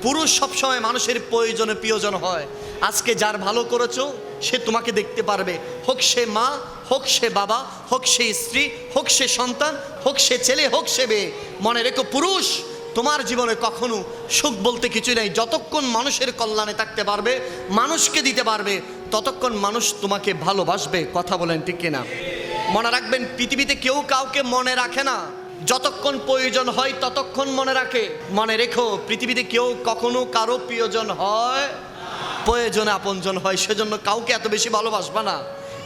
পুরুষ সবসময় মানুষের প্রয়োজনে প্রিয়জন হয়। আজকে যার ভালো করেছো সে তোমাকে দেখতে পারবে, হোক সে মা, হোক সে বাবা, হোক সে স্ত্রী, হোক সে সন্তান, হোক সে ছেলে, হোক সে মেয়ে। মনে রেখো পুরুষ তোমার জীবনে কখনো সুখ বলতে কিছু নেই। যতক্ষণ মানুষের কল্যাণে থাকতে পারবে, মানুষকে দিতে পারবে, ততক্ষণ মানুষ তোমাকে ভালোবাসবে। কথা বলেন ঠিক কিনা? মনে রাখবেন, পৃথিবীতে কেউ কাউকে মনে রাখে না, যতক্ষণ প্রয়োজন হয় ততক্ষণ মনে রাখে। মনে রেখো, পৃথিবীতে কেউ কখনো কারো প্রিয়জন হয়, প্রয়োজনে আপনজন হয়। সেজন্য কাউকে এত বেশি ভালোবাসবা না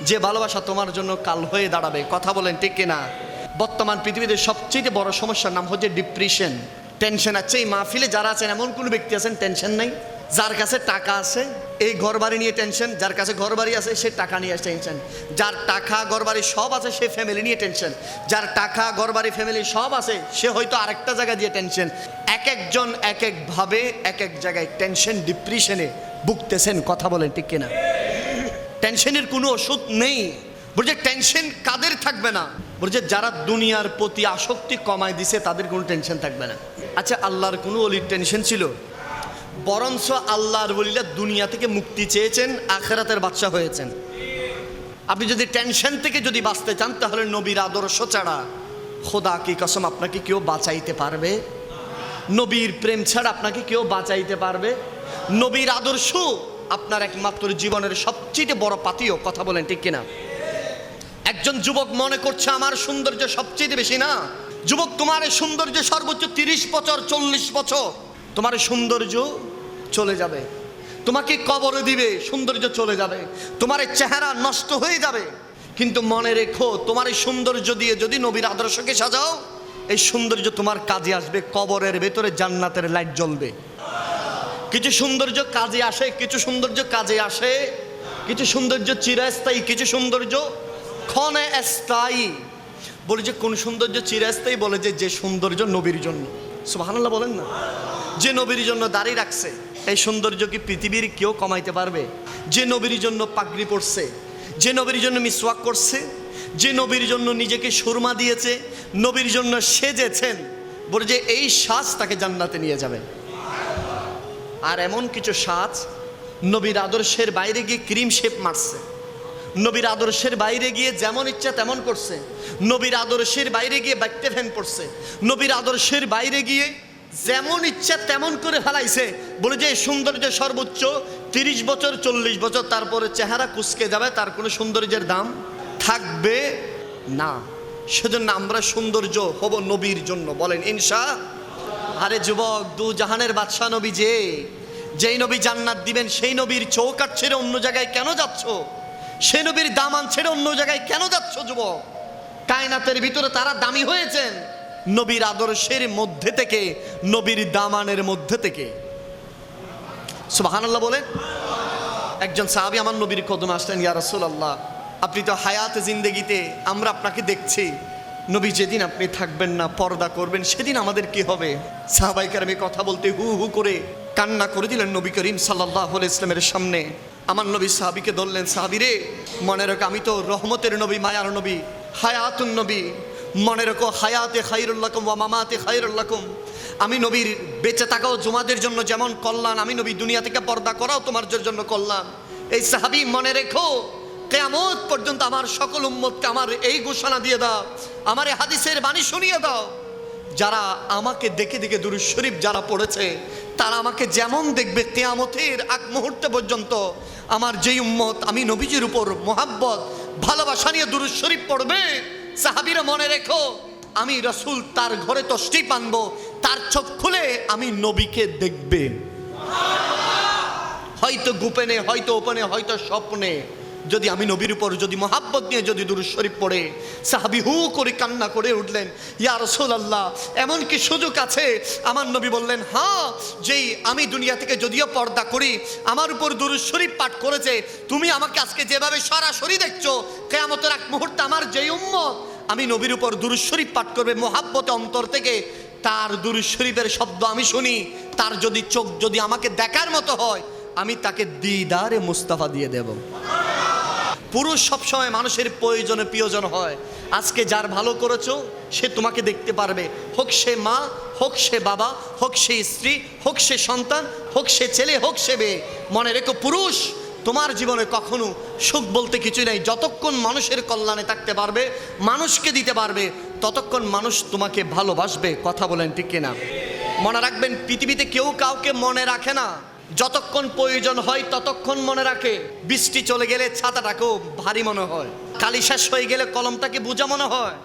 যে ভালোবাসা তোমার জন্য কাল হয়ে দাঁড়াবে। কথা বলেন ঠিক কিনা? বর্তমান পৃথিবীতে সবচেয়ে বড় সমস্যার নাম হচ্ছে ডিপ্রেশন, টেনশন। আছে এই মাহফিলে যারা আছেন, এমন কোনো ব্যক্তি আছেন টেনশন নাই? যার কাছে টাকা আছে এই ঘর বাড়ি নিয়ে টেনশন, যার কাছে ঘর বাড়ি আছে সে টাকা নিয়ে টেনশন, যার টাকা ঘর বাড়ি সব আছে সে ফ্যামিলি নিয়ে টেনশন, যার টাকা ঘর বাড়ি ফ্যামিলি সব আছে সে হয়তো আরেকটা জায়গা দিয়ে টেনশন। এক একজন এক একভাবে এক এক জায়গায় টেনশন ডিপ্রেশনে ভুগতেছেন। কথা বলেন ঠিক কিনা? টেনশনের কোনো ওষুধ নেই। বলছে টেনশন কাদের থাকবে না? বলছে যারা দুনিয়ার প্রতি আসক্তি কমায় দিছে তাদের কোনো টেনশন থাকবে না। আচ্ছা, আল্লাহর কোনো ওলির টেনশন ছিল? বরঞ্চ আল্লাহর ওলিরা দুনিয়া থেকে মুক্তি চেয়েছেন, আখিরাতের বাদশা হয়েছেন। আপনি যদি টেনশন থেকে যদি বাঁচতে চান, তাহলে নবীর আদর্শ ছাড়া খোদা কি কসম আপনাকে কেউ বাঁচাইতে পারবে? নবীর প্রেম ছাড়া আপনাকে কেউ বাঁচাইতে পারবে? নবীর আদর্শ আপনার একমাত্র জীবনের সবচেয়ে বড় পাথেয়। কথা বলেন ঠিক কিনা? একজন যুবক মনে করছে আমার সৌন্দর্য সবচেয়ে বেশি। না যুবক, তোমার সৌন্দর্য সর্বোচ্চ 30 বছর 40 বছর তোমার সৌন্দর্য চলে যাবে। তোমাকে কবরে দিবে, সৌন্দর্য চলে যাবে, তোমার চেহারা নষ্ট হয়ে যাবে। কিন্তু মনে রেখো, তোমার এই সৌন্দর্য দিয়ে যদি নবীর আদর্শকে সাজাও, এই সৌন্দর্য তোমার কাজে আসবে। কবরের ভেতরে জান্নাতের লাইট জ্বলবে। কিছু সৌন্দর্য কাজে আসে, কিছু সৌন্দর্য কাজে আসে, কিছু সৌন্দর্য চিরস্থায়ী, কিছু সৌন্দর্য ক্ষণে স্থায়ী। বলে যে কোন সৌন্দর্য চিরস্থায়ী? বলে যে সৌন্দর্য নবীর জন্য। সুবহানাল্লাহ বলেন না? যে নবীর জন্য দাঁড়িয়ে রাখছে, এই সৌন্দর্য কি পৃথিবীর কেউ কমাইতে পারবে? যে নবীর জন্য পাগড়ি পরছে, যে নবীর জন্য মিসওয়াক করছে, যে নবীর জন্য নিজেকে সুরমা দিয়েছে, নবীর জন্য সেজেছেন, বলে যে এই সাজ তাকে জান্নাতে নিয়ে যাবে। আর এমন কিছু সাজ নবীর আদর্শের বাইরে গিয়ে ক্রিম শেপ মারছে, নবীর আদর্শের বাইরে গিয়ে যেমন ইচ্ছা তেমন করছে, নবীর আদর্শের বাইরে গিয়ে বাইকতে ফ্যান পড়ছে, নবীর আদর্শের বাইরে গিয়ে যেমন ইচ্ছা তেমন করে ফেলাইছে। বলে যে সৌন্দর্য সর্বোচ্চ 30 বছর 40 বছর, তারপরে চেহারা কুচকে যাবে, তার কোনো সৌন্দর্যের দাম থাকবে না। সেজন্য আমরা সৌন্দর্য হব নবীর জন্য। বলেন ইনশাআল্লাহ। আরে যুবক, দু জাহানের বাদশা নবী যেই নবী জান্নাত দিবেন, সেই নবীর চৌকাঠ ছেড়ে অন্য জায়গায় কেন যাচ্ছ? সেই নবীর দামান ছেড়ে অন্য জায়গায় কেন যাচ্ছ যুবক? কায়নাতের ভিতরে তারা দামি হয়েছেন নবীর আদর্শের মধ্যে থেকে, নবীর দামানের মধ্যে থেকে। সুবহানাল্লাহ বলেন। একজন সাহাবী আমার নবীর কদমে আসলেন, ইয়া রাসূলুল্লাহ, আপনি তো হায়াতে জিন্দেগিতে আমরা আপনাকে দেখছি, নবী যেদিন আপনি থাকবেন না, পর্দা করবেন, সেদিন আমাদের কি হবে? সাহাবায়ে কেরাম কথা বলতে হু হু করে কান্না করে দিলেন নবী করিম সাল্লাল্লাহু আলাইহি ওয়াসাল্লামের সামনে। আমার নবী সাহাবীকে ধরলেন, সাহাবী রে, মনে রাখো আমি তো রহমতের নবী, মায়ার নবী, হায়াতুন নবী। মনে রাখো, হায়াতে খায়রুল লাকুম ওয়া মামাতে খায়রুল লাকুম। আমি নবীর বেঁচে থাকাও তোমাদের জন্য যেমন কল্যাণ, আমি নবী দুনিয়া থেকে পর্দা করাও তোমার জন্য কল্যাণ। এই সাহাবী মনে রেখো, কিয়ামত পর্যন্ত আমার সকল উম্মতকে আমার এই ঘোষণা দিয়ে দাও, আমার এই হাদিসের বাণী শুনিয়ে দাও, যারা আমাকে দেখে দেখে দুরূদ শরীফ যারা পড়েছে, তারা আমাকে যেমন দেখবে, কিয়ামতের আগ মুহূর্তে পর্যন্ত আমার যেই উম্মত আমি নবীজির উপর মোহাব্বত ভালোবাসা নিয়ে দুরূদ শরীফ পড়বে, সাহাবীরা মনে রেখো, আমি রাসূল তার ঘরে তশরিফ আনবো, তার চোখ খুলে আমি নবীকে দেখবে। হয়তো গোপনে, হয়তো ওপেনে, হয়তো স্বপ্নে, যদি আমি নবীর উপর যদি মোহাব্বত নিয়ে যদি দুরূদ শরীফ পড়ে, সাহাবী হু করে কান্না করে উঠলেন, ইয়া রাসূলুল্লাহ, এমন কি সুযোগ আছে? আমার নবী বললেন, হ্যাঁ, যেই আমি দুনিয়া থেকে যদিও পর্দা করি, আমার উপর দুরূদ শরীফ পাঠ করেছে, তুমি আমাকে আজকে যেভাবে সরাসরি দেখছো, কিয়ামতের এক মুহূর্তে আমার যেই উম্মত আমি নবীর উপর দুরূদ শরীফ পাঠ করবে মোহাব্বতে অন্তর থেকে, তার দুরূদ শরীফের শব্দ আমি শুনি, তার যদি চোখ যদি আমাকে দেখার মতো হয়, আমি তাকে দিদারে মুস্তাফা দিয়ে দেব। পুরুষ সবসময় মানুষের প্রয়োজনে প্রিয়জন হয়। আজকে যার ভালো করেছো সে তোমাকে দেখতে পারবে, হোক সে মা, হোক সে বাবা, হোক সে স্ত্রী, হোক সে সন্তান, হোক সে ছেলে, হোক সে মেয়ে। মনে রেখো পুরুষ, তোমার জীবনে কখনো সুখ বলতে কিছুই নাই। যতক্ষণ মানুষের কল্যাণে থাকতে পারবে, মানুষকে দিতে পারবে, ততক্ষণ মানুষ তোমাকে ভালোবাসবে। কথা বলেন ঠিক কিনা? মনে রাখবেন, পৃথিবীতে কেউ কাউকে মনে রাখে না, যতক্ষণ প্রয়োজন হয় ততক্ষণ মনে রাখে। বৃষ্টি চলে গেলে ছাতাটাকেও ভারী মনে হয়, কালি শেষ হয়ে গেলে কলমটাকে বোঝা মনে হয়।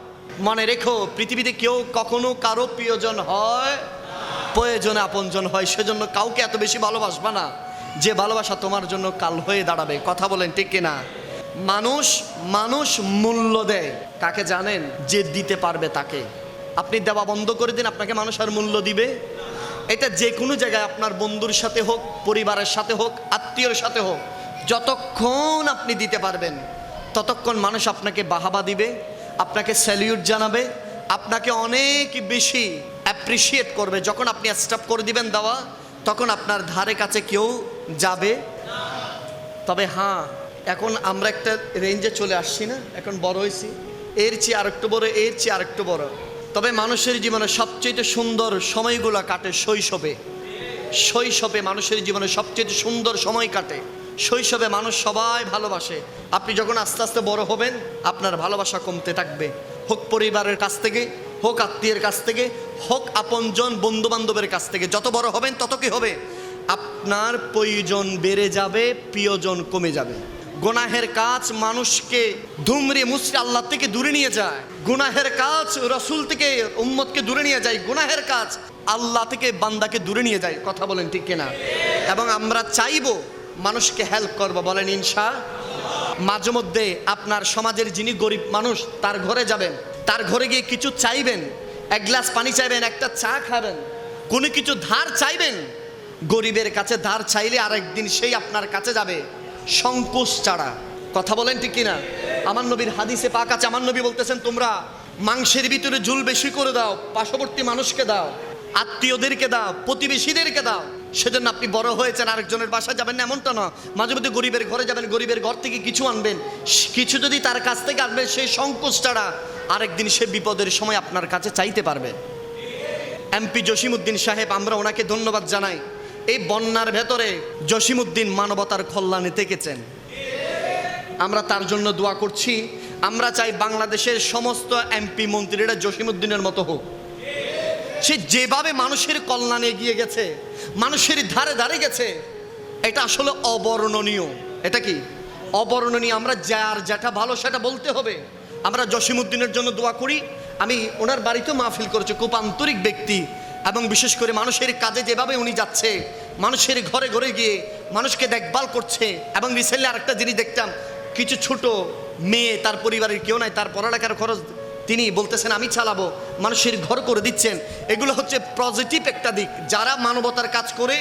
মনে রেখো, পৃথিবীতে কেউ কখনো কারো প্রিয়জন হয়, প্রয়োজনে আপনজন হয়। সেজন্য কাউকে এত বেশি ভালোবাসবা না যে ভালোবাসা তোমার জন্য কাল হয়ে দাঁড়াবে। কথা বলেন ঠিক কিনা? মানুষ মূল্য দেয় কাকে জানেন? যে দিতে পারবে তাকে। আপনি দেওয়া বন্ধ করে দিন, আপনাকে মানুষ আর মূল্য দিবে? এটা যে কোনো জায়গায়, আপনার বন্ধুর সাথে হোক, পরিবারের সাথে হোক, আত্মীয়র সাথে হোক, যতক্ষণ আপনি দিতে পারবেন ততক্ষণ মানুষ আপনাকে বাহাবা দিবে, আপনাকে স্যালিউট জানাবে, আপনাকে অনেক বেশি অ্যাপ্রিসিয়েট করবে। যখন আপনি স্টপ করে দিবেন দেওয়া, তখন আপনার ধারে কাছে কেউ যাবে। তবে হ্যাঁ, এখন আমরা একটা রেঞ্জে চলে আসছি না, এখন বড় হয়েছি, এর চেয়ে আরেকটু বড়, এর চেয়ে আরেকটু বড়। তবে মানুষের জীবনে সবচেয়ে সুন্দর সময়গুলো কাটে শৈশবে। শৈশবে মানুষের জীবনে সবচেয়ে সুন্দর সময় কাটে। শৈশবে মানুষ সবাই ভালোবাসে। আপনি যখন আস্তে আস্তে বড় হবেন, আপনার ভালোবাসা কমতে থাকবে, হোক পরিবারের কাছ থেকে, হোক আত্মীয়ের কাছ থেকে, হোক আপনজন বন্ধু বান্ধবের কাছ থেকে। যত বড় হবেন তত কি হবে? আপনার প্রয়োজন বেড়ে যাবে, প্রিয়জন কমে যাবে। গুনাহের কাজ মানুষকে ধুমরে মুচড়ে আল্লাহ থেকে দূরে নিয়ে যায়। গুনাহের কাজ রসুল থেকে উম্মতকে দূরে নিয়ে যায়। গুনাহের কাজ আল্লাহ থেকে বান্দাকে দূরে নিয়ে যায়। কথা বলেন ঠিক কিনা? এবং আমরা চাইবো মানুষকে হেল্প করবো। বলেন ইনশাআল্লাহ। মাঝে মধ্যে আপনার সমাজের যিনি গরিব মানুষ, তার ঘরে যাবেন, তার ঘরে গিয়ে কিছু চাইবেন, এক গ্লাস পানি চাইবেন, একটা চা খাবেন, কোনো কিছু ধার চাইবেন। গরিবের কাছে ধার চাইলে আরেকদিন সেই আপনার কাছে যাবে সংকোচ ছাড়া। কথা বলেন ঠিক কিনা? আমার নবীর হাদিসে পাক আছে, আমার নবী বলতেছেন, তোমরা মাংসের ভিতরে ঝুল বেশি করে দাও, পার্শ্ববর্তী মানুষকে দাও, আত্মীয়দেরকে দাও, প্রতিবেশীদেরকে দাও। সেজন্য আপনি বড় হয়েছেন, আরেকজনের বাসায় যাবেন না এমনটা না। মাঝে মধ্যে গরিবের ঘরে যাবেন, গরিবের ঘর থেকে কিছু আনবেন। কিছু যদি তার কাছ থেকে আনবেন, সেই সংকোচ ছাড়া আরেকদিন সে বিপদের সময় আপনার কাছে চাইতে পারবে। এমপি জসিমউদ্দিন সাহেব, আমরা ওনাকে ধন্যবাদ জানাই। এই বন্যার ভেতরে জসিমউদ্দিন মানবতার কল্যাণে থেকেছেন, আমরা তার জন্য দোয়া করছি। আমরা চাই বাংলাদেশের সমস্ত এমপি মন্ত্রীরা জসিমউদ্দিনের মতো হোক। সে যেভাবে মানুষের কল্যাণে এগিয়ে গেছে, মানুষের ধারে ধারে গেছে, এটা আসলে অবর্ণনীয়। এটা কি অবর্ণনীয়? আমরা যার যেটা ভালো সেটা বলতে হবে। আমরা জসিমউদ্দিনের জন্য দোয়া করি। আমি ওনার বাড়িতেও মাহফিল করেছি, খুব আন্তরিক ব্যক্তি, এবং বিশেষ করে মানুষের কাজে যেভাবে উনি যাচ্ছে, মানুষের ঘরে ঘরে গিয়ে মানুষকে দেখভাল করছে। এবং রিসেন্টলি আরেকটা জিনিস দেখতাম, কিছু ছোট মেয়ে, তার পরিবারের কেউ নাই, তার পড়ালেখার খরচ তিনি বলতেছেন আমি চালাবো, মানুষের ঘর করে দিচ্ছেন। এগুলো হচ্ছে পজিটিভ একটা দিক। যারা মানবতার কাজ করে,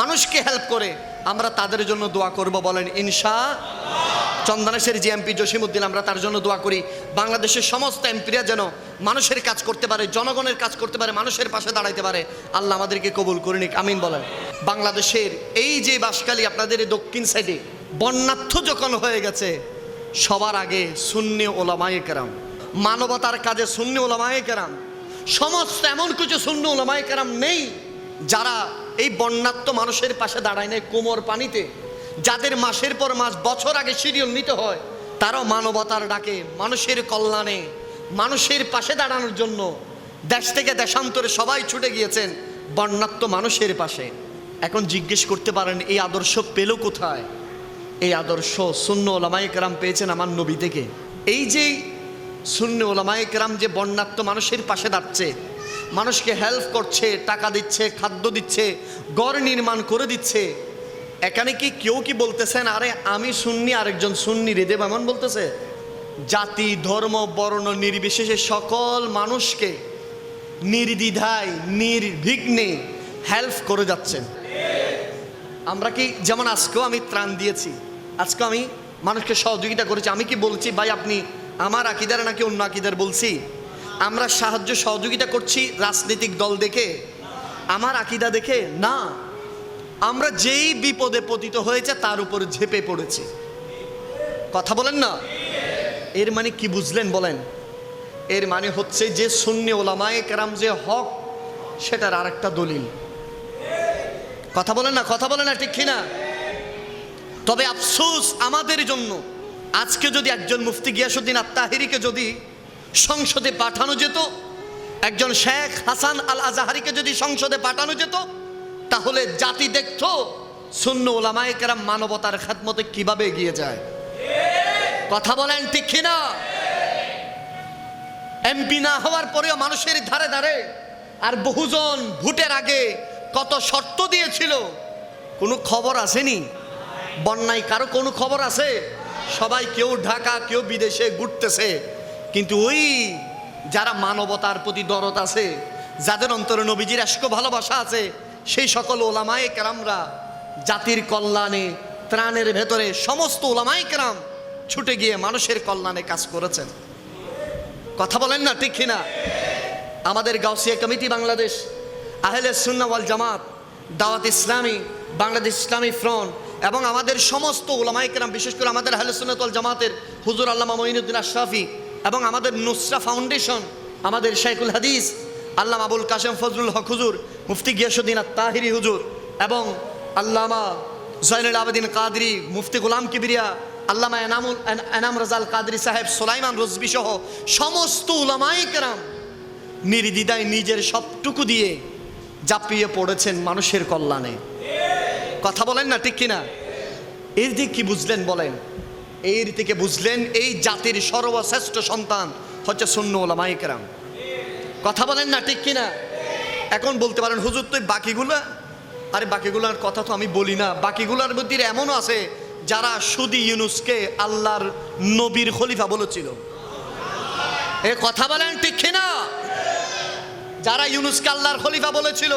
মানুষকে হেল্প করে, আমরা তাদের জন্য দোয়া করব। বলেন ইনশাআল্লাহ। চন্দনেশের যে এমপি জসিমউদ্দিন, আমরা তার জন্য দোয়া করি। বাংলাদেশের সমস্ত এমপিরা যেন মানুষের কাজ করতে পারে, জনগণের কাজ করতে পারে, মানুষের পাশে দাঁড়াইতে পারে। আল্লাহ আমাদেরকে কবুল করে নিক, আমিন বলেন। বাংলাদেশের এই যে বাঁশখালী, আপনাদের এই দক্ষিণ সাইডে বন্যার্থ যখন হয়ে গেছে, সবার আগে সুন্নি ওলামায়ে কেরাম, মানবতার কাজে সুন্নি ওলামায়ে কেরাম, সমস্ত এমন কিছু সুন্নি ওলামায়ে কেরাম নেই যারা এই বন্যার্থ মানুষের পাশে দাঁড়ায় নেই কোমর পানিতে। যাদের মাসের পর মাস, বছর আগে শিডিউল নিতে হয়, তারাও মানবতার ডাকে, মানুষের কল্যাণে, মানুষের পাশে দাঁড়ানোর জন্য দেশ থেকে দেশান্তরে সবাই ছুটে গিয়েছেন বন্যার্থ মানুষের পাশে। এখন জিজ্ঞেস করতে পারেন, এই আদর্শ পেল কোথায়? এই আদর্শ সুন্নি ওলামায়ে কেরাম পেয়েছেন আমার নবী থেকে। এই যে সুন্নি ওলামায়ে কেরাম যে বন্যার্থ মানুষের পাশে দাঁড়াচ্ছে, মানুষকে হেল্প করছে, টাকা দিচ্ছে, খাদ্য দিচ্ছে, ঘর নির্মাণ করে দিচ্ছে, এখানে কি কেউ কি বলতেছেন আরে আমি সুন্নি, আরেকজন সুন্নি রে দেব, এমন বলতেছে? জাতি, ধর্ম, বর্ণ নির্বিশেষে সকল মানুষকে নির্দ্বিধায়, নির্বিঘ্নে হেল্প করে যাচ্ছেন। আমরা কি, যেমন আজকেও আমি ত্রাণ দিয়েছি, আজকে আমি মানুষকে সহযোগিতা করেছি। আমি কি বলছি ভাই আপনি আমার আকিদার নাকি অন্য আকিদার বলছি? আমরা সাহায্য সহযোগিতা করছি রাজনৈতিক দল দেখে, আমার আকিদা দেখে না। আমরা যেই বিপদে পতিত হয়েছে তার উপর ঝেঁপে পড়েছি। কথা বলেন না? এর মানে কি বুঝলেন বলেন? এর মানে হচ্ছে যে সুন্নি ওলামায়ে কেরাম যে হক, সেটার আরেকটা দলিল। কথা বলেন না ঠিক কিনা? তবে আফসোস আমাদের জন্য, আজকে যদি একজন মুফতি গিয়াসউদ্দিন আত-তাহিরিকে যদি সংসদে পাঠানো যেত, একজন শেখ হাসান আল আজহারিকে যদি সংসদে পাঠানো যেত, তাহলে জাতি দেখতো সুন্নি ওলামায়ে কেরাম মানবতার খেদমতে কিভাবে এগিয়ে যায়। কথা বলেন ঠিক কিনা? এমপি না হওয়ার পরেও মানুষের ধারে ধারে, আর বহুজন ভোটের আগে কত শর্ত দিয়েছিল, কোনো খবর আসেনি। বন্যায় কারো কোনো খবর আছে? সবাই কেউ ঢাকা, কেউ বিদেশে ঘুরতেছে, কিন্তু ওই যারা মানবতার প্রতি দরদ আছে, যাদের অন্তরে নবীজির আশক ভালোবাসা আছে, সেই সকল ওলামায়ে কেরামরা জাতির কল্যাণে, ত্রাণের ভেতরে সমস্ত ওলামায়ে কেরাম ছুটে গিয়ে মানুষের কল্যাণে কাজ করেছেন। কথা বলেন না ঠিক কিনা? আমাদের গাউসিয়া কমিটি বাংলাদেশ, আহলে সুন্নাহ ওয়াল জামাত, দাওয়াত ইসলামী, বাংলাদেশ ইসলামী ফ্রন্ট এবং আমাদের সমস্ত ওলামায়ে কেরাম, বিশেষ করে আমাদের আহলে সুন্নাত ওয়াল জামাতের হুজুর আল্লামা মঈনুদ্দিন আশরাফি এবং আমাদের নুসরা ফাউন্ডেশন, আমাদের শাইখুল হাদিস আল্লামা আবুল কাশেম ফজলুল হক হুজুর, মুফতি গিয়াসউদ্দিন আত-তাহিরি হুজুর এবং আল্লামা জয়নুল আবেদিন কাদরি, মুফতি গোলাম কিবরিয়া, আল্লামা এনাম রাজাল কাদরি সাহেব, সুলাইমান রজবি সহ সমস্ত উলামায়ে কেরাম নির্দ্বিধায় নিজের সবটুকু দিয়ে ঝাঁপিয়ে পড়েছেন মানুষের কল্যাণে। কথা বলেন না ঠিক কিনা? এর দিক কি বুঝলেন বলেন? এর থেকে বুঝলেন এই জাতির সর্বশ্রেষ্ঠ সন্তান হচ্ছে সুন্নি উলামায়ে কেরাম। কথা বলেন না ঠিক কিনা? এখন বলতে পারেন হুজুর তো বাকিগুলা, আরে বাকিগুলার কথা তো আমি বলি না। বাকিগুলার মধ্যে এমনও আছে যারা শুধু ইউনুসকে আল্লাহর নবীর খলিফা বলেছিল। এ কথা বলেন ঠিক কিনা? যারা ইউনুসকে আল্লাহর খলিফা বলেছিল,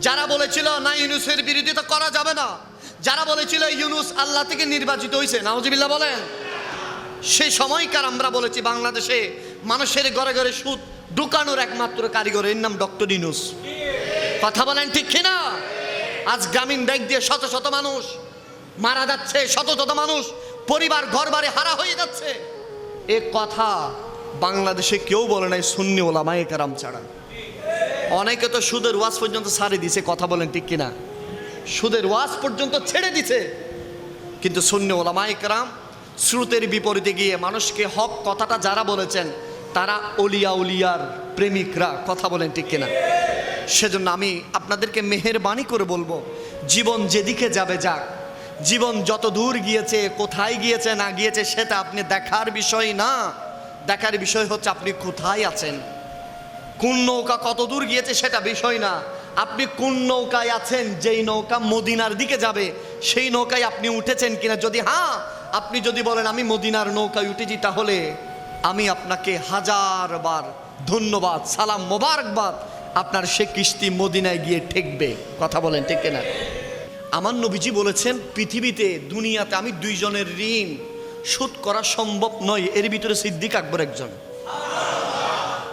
যারা বলেছিল না ইউনুসের বিরোধিতা করা যাবে না, যারা বলেছিল ইউনুস আল্লাহ থেকে নির্বাচিত হয়েছে, নাউজুবিল্লাহ বলেন, সেই সময়কার আমরা বলেছি বাংলাদেশে মানুষের ঘরে ঘরে সুদ ঢুকানোর একমাত্র কারিগর, এর নাম ডক্টর ইউনুস। কথা বলেন ঠিক কিনা? আজ গ্রামীণ ব্যাংক দিয়ে শত শত মানুষ মারা যাচ্ছে, শত শত মানুষ পরিবার ঘর বাড়ি হারা হয়ে যাচ্ছে। এ কথা বাংলাদেশে কেউ বলে নাই সুন্নি ওলামায়ে কেরাম ছাড়া। অনেকে তো সুদের ওয়াজ পর্যন্ত ছাড়ে দিছে। কথা বলেন ঠিক কিনা? সুদের ওয়াজ পর্যন্ত ছেড়ে দিছে, কিন্তু সুন্নি ওলামায়ে কেরাম স্রোতের বিপরীতে গিয়ে মানুষকে হক কথাটা যারা বলেছেন তারা অলিয়া উলিয়ার প্রেমিকরা। কথা বলেন ঠিক কিনা? সেজন্য আমি আপনাদেরকে মেহেরবানি করে বলবো, জীবন যেদিকে যাবে যাক, জীবন যত দূর গিয়েছে, কোথায় গিয়েছে না গিয়েছে সেটা আপনি দেখার বিষয় না। দেখার বিষয় হচ্ছে আপনি কোথায় আছেন। কোন নৌকা কত দূর গিয়েছে সেটা বিষয় না, আপনি কোন নৌকায় আছেন। যেই নৌকা মদিনার দিকে যাবে সেই নৌকায় আপনি উঠেছেন কিনা। যদি হ্যাঁ আপনি যদি বলেন আমি মদিনার নৌকায় উঠেছি, তাহলে আমি আপনাকে হাজারবার ধন্যবাদ, সালাম, মোবারকবাদ। আপনার সে কিস্তি মদিনায় গিয়ে ঠেকবে। কথা বলেন ঠিক কিনা? আমার নবীজি বলেছেন পৃথিবীতে, দুনিয়াতে আমি দুইজনের ঋণ শোধ করা সম্ভব নয়, এর ভিতরে সিদ্দিক আকবর একজন।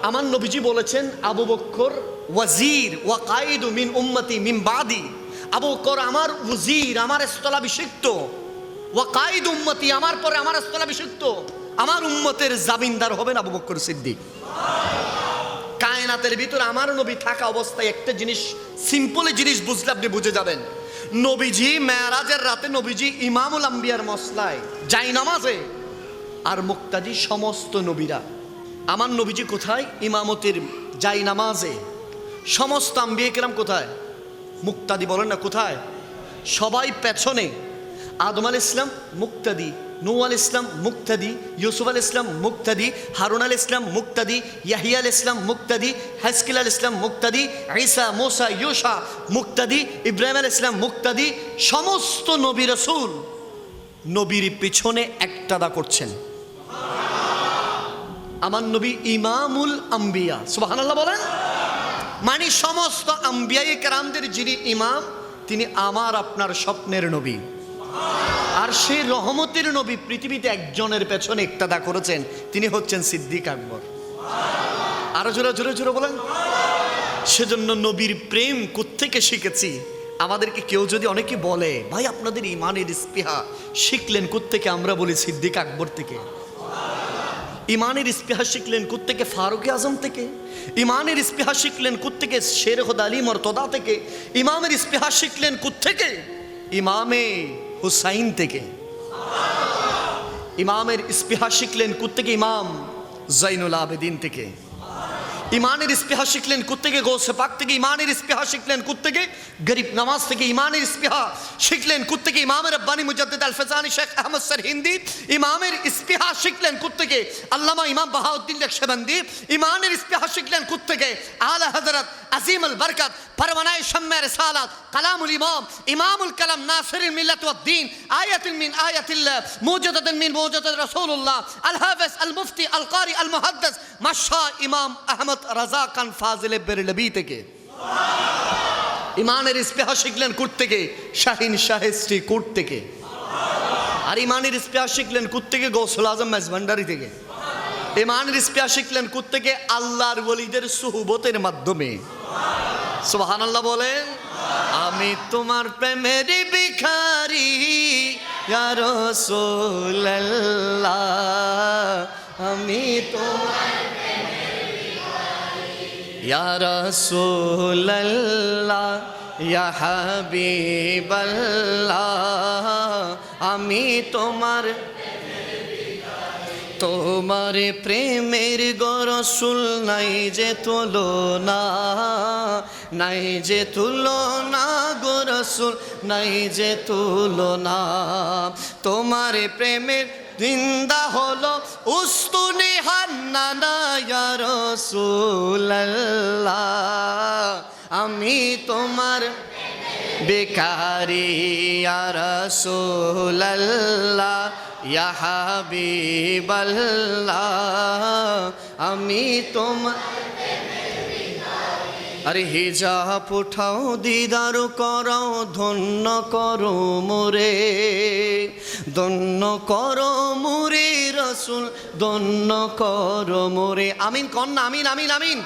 আমার নবীজি বলেছেন আবু বকর ওয়াজির ওয়া কায়েদু মিন উম্মতি মিন বাদি। আবু বকর আমার ওয়াজির, আমার স্থলাভিষিক্ত, ওয়া কায়েদু উম্মতি, আমার পরে আমার স্থলাভিষিক্ত, আমার উম্মতের জামিনদার হবেন আবু বকর সিদ্দিক। কায়নাতের ভিতরে আমার নবী থাকা অবস্থায় একটা জিনিস, সিম্পলি জিনিস বুঝলে আপনি বুঝে যাবেন। নবীজি মেরাজের রাতে নবীজি ইমামুল আম্বিয়ার মসলায় যাই নামাজে, আর মুক্তাদি সমস্ত নবীরা। আমার নবীজি কোথায়? ইমামতির যাই নামাজে। সমস্ত আম্বিয়া কেরাম কোথায়? মুক্তাদি বলেন না কোথায়? সবাই পেছনে। আদম আলাইহিস ইসলাম মুক্তাদি, নূহ আলাইহিস ইসলাম মুক্তাদি, ইউসুফ আলাইহিস ইসলাম মুক্তাদি, হারুন আলাইহিস ইসলাম মুক্তাদি, ইয়াহিয়া আলাইহিস ইসলাম মুক্তাদি, হাসকিল আলাইহিস ইসলাম মুক্তাদি, ঈসা, মুসা, ইউশা মুক্তাদি, ইব্রাহিম আলাইহিস ইসলাম মুক্তাদি। সমস্ত নবী রাসূল নবীর পিছনে একটাদা করছেন। আমার নবী ইমামুল আম্বিয়া, সুবহানাল্লাহ বলেন। মানে সমস্ত আম্বিয়ায়ে কেরামদের যিনি ইমাম, তিনি আমার আপনার স্বপ্নের নবী। আর সেই রহমতের নবী পৃথিবীতে একজনের পেছনে ইক্তাদা করেছেন, তিনি হচ্ছেন সিদ্দিক আকবর। আরো জোরে জোরে জোরে বলেন। সেজন্য নবীর প্রেম কোত্থেকে শিখেছি। আমাদেরকে কেউ যদি অনেকে বলে ভাই আপনাদের ইমানের স্পৃহা শিখলেন কোত্থেকে, আমরা বলি সিদ্দিক আকবর থেকে। ইমানের ইস্পিহা শিখলেন কোত্থেকে? ফারুক আজম থেকে। ইমানের ইস্পিহা শিখলেন কোত্থেকে? শের খোদা আলী মর্তদা থেকে। ইমামের ইস্পিহা শিখলেন কোত্থেকে? ইমামে হুসাইন থেকে। ইমামের ইস্পিহা শিখলেন কোত্থেকে? ইমাম জাইনুল আবেদিন থেকে। ইমানের ইস্পিহা শিখলেন কোত্থেকে? গৌসে পাক থেকে। ইমানের ইস্পিহা শিখলেন কোত্থেকে? গরিব নওয়াজ থেকে। ইমানের ইস্পিহা শিখলেন কোত্থেকে? ইমামের রব্বানি মুজাদ্দিদ আল ফেজানি শেখ আহমদ সরহিন্দি। ইমামের ইস্পিহা শিখলেন কোত্থেকে? আল্লামা ইমাম বাহাউদ্দিন নকশবন্দি। ইমানের ইস্পিহা শিখলেন কোত্থেকে? আলা হযরত আজিম আল বরকত পরওয়ানায়ে শাম্মে রিসালাত কালামুল ইমাম ইমামুল কালাম নাসিরুল মিল্লাত ওয়াদ দ্বীন আয়াতুন মিন আয়াতিল্লাহ মুজাদাতুন মিন মুজাদাত রাসূলুল্লাহ আল হাফিজ আল মুফতি আল কারি আল মুহাদ্দিস মাশা ইমাম আহমদ রাজা খান ফাজিল বেরলভী থেকে। ইমানের ইস্পিহা শিখলেন কোত্থেকে? শাহিন শাহেস্ত্রী কোট থেকে। আর ইমানের ইস্পিহা শিখলেন কোত্থেকে? গৌসুল আজম মেজভান্ডারি থেকে। ইমানের ইস্পিহা শিখলেন কোত্থেকে? আল্লাহর ওলিদের সুহবতের মাধ্যমে। সুবহানাল্লাহ বলেন। আমি তোমার প্রেমের ভিখারি ইয়া রাসূলুল্লাহ, আমি তোমার ইয়া রাসূলুল্লাহ ইয়া হাবিবাল্লাহ, আমি তোমার প্রেমের গো রাসূল নাই যে তুলনা, নাই যে তুলনা গো রাসূল, নাই যে তুলনা। তোমার প্রেমের জিন্দা হলো উস্তুনে হান্নানা ইয়া রাসূলুল্লাহ, আমি তোমার বেকারি ইয়া রাসূলুল্লাহ ইয়া হাবিবাল্লাহ, আমি তোমার। আরে হিজাব উঠাও দিদার করাও, ধন্য করো মোরে, ধন্য করো মোরে রাসূল, ধন্য করো মোরে। আমিন কন্যা, আমিন আমিন আমিন।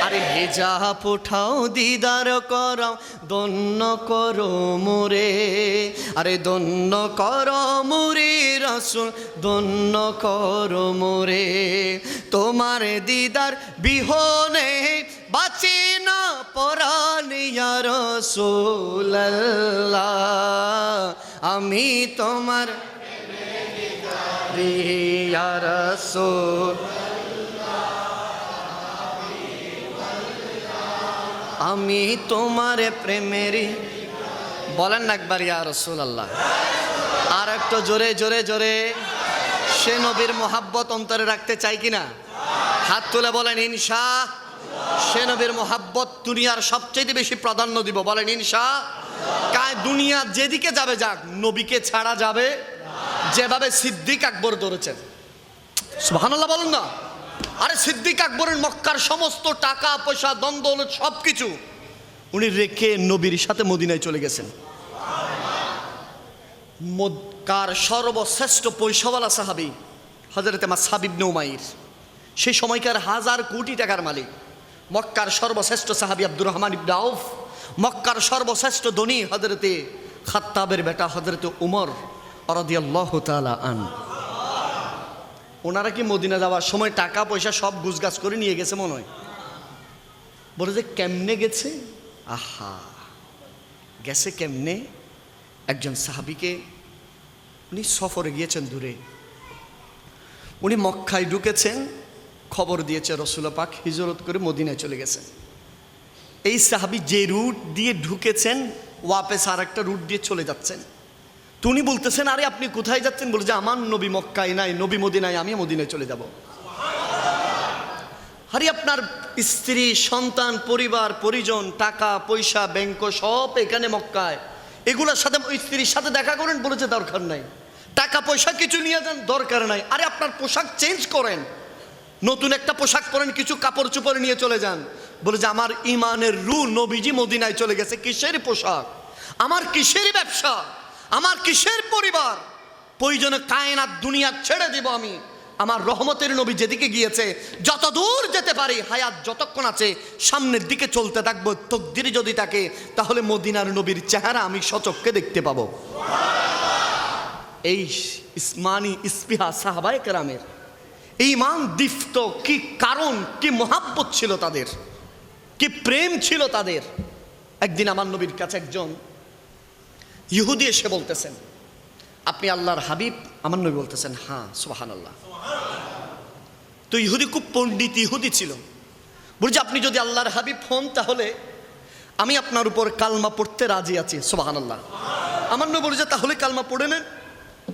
আরে হিজাব উঠাও দিদার করাও, ধন্য করো মোরে, আরে ধন্য করো মোরে রাসূল, ধন্য করো মোরে। তোমার দিদার বিহনে বাঁচে না পরাণ ইয়া রাসূলুল্লাহ, আমি তোমার ইয়া রাসূল, আমি তোমার প্রেমের। বলেন না একবার ইয়া রাসূলুল্লাহ। আর একটু জোরে জোরে জোরে। সে নবীর মোহাব্বত অন্তরে রাখতে চাই কিনা? হাত তুলে বলেন ইনশাআল্লাহ। সে নবীর মোহাব্বত দুনিয়ার সবচেয়ে বেশি প্রাধান্য দিব। বলেন ইনশাআল্লাহ। কায় দুনিয়া যেদিকে যাবে যাক, নবীকে ছাড়া যাবে। যেভাবে সিদ্দিক আকবর ধরেছেন, সুবহানাল্লাহ বলেন না। আরে সিদ্দিক আকবরের মক্কার সমস্ত টাকা পয়সা দ্বন্দ্ব সবকিছু উনি রেখে নবীর সাথে মদিনায় চলে গেছেন। মক্কার সর্বশ্রেষ্ঠ পয়সাওয়ালা সাহাবী হযরত মুসআব ইবনে উমাইর, সেই সময়কার হাজার কোটি টাকার মালিক। মক্কার সর্বশ্রেষ্ঠ সাহাবী আব্দুর রহমান ইবনে আউফ, মক্কার সর্বশ্রেষ্ঠ ধনী হযরতে খাত্তাবের বেটা হযরতে উমর রাদিয়াল্লাহু তাআলা আন। ওনারা কি মদিনা যাওয়ার সময় টাকা পয়সা সব গুছগাছ করে নিয়ে গেছে মনে হয়? বলে যে কেমনে গেছে? আহা, গেছে কেমনে? একজন সাহাবীকে উনি সফরে গিয়েছেন দূরে, উনি মক্কায় ঢুকেছেন, খবর দিয়েছে রাসূল পাক হিজরত করে মদিনায় চলে গেছেন। এই সাহাবী যে রুট দিয়ে ঢুকেছেন ওয়াপেস আর একটা রুট দিয়ে চলে যাচ্ছেন। উনি বলতেছেন আরে আপনি কোথায় যাচ্ছেন? বলে যে আমার নবী মক্কায় নাই, নবী মদিনায়, আমি মদিনায় চলে যাব। আরে আপনার স্ত্রী সন্তান পরিবার পরিজন টাকা পয়সা ব্যাংক সব এখানে মক্কায়, এগুলোর সাথে স্ত্রীর সাথে দেখা করেন। বলেছে দরকার নাই। টাকা পয়সা কিছু নিয়ে যান, দরকার নাই। আরে আপনার পোশাক চেঞ্জ করেন, নতুন একটা পোশাক পরেন, কিছু কাপড় চোপড় নিয়ে চলে যান। বলে যে আমার ইমানের রু নবীজি মদিনায় চলে গেছে, কিসের পোশাক, আমার কিসের ব্যবসা, আমার কিসের পরিবার, প্রয়োজনে কায়নাত দুনিয়া ছেড়ে দিব আমি। আমার রহমতের নবী যেদিকে গিয়েছে, যত দূর যেতে পারি, হায়াত যতক্ষণ আছে সামনের দিকে চলতে থাকবো। তকদির যদি থাকে তাহলে মদিনার নবীর চেহারা আমি সচক্ষে দেখতে পাবো। এই ইসমানি ইস্পিহা সাহাবায়ে কেরামের, ঈমান দীপ্ত, কি কারণ, কি মহাব্বত ছিল তাদের, কি প্রেম ছিল তাদের। একদিন আমার নবীর কাছে একজন ইহুদি এসে বলতেছেন, আপনি আল্লাহর হাবিব? আমার নবী বলতেছেন, হ্যাঁ, সুবহানাল্লাহ। তো ইহুদি খুব পণ্ডিত ইহুদি ছিল, বলছে আপনি যদি আল্লাহর হাবিব হন তাহলে আমি আপনার উপর কালমা পড়তে রাজি আছি, সুবহানাল্লাহ। আমার নবী বলছে তাহলে কালমা পড়ে নেন।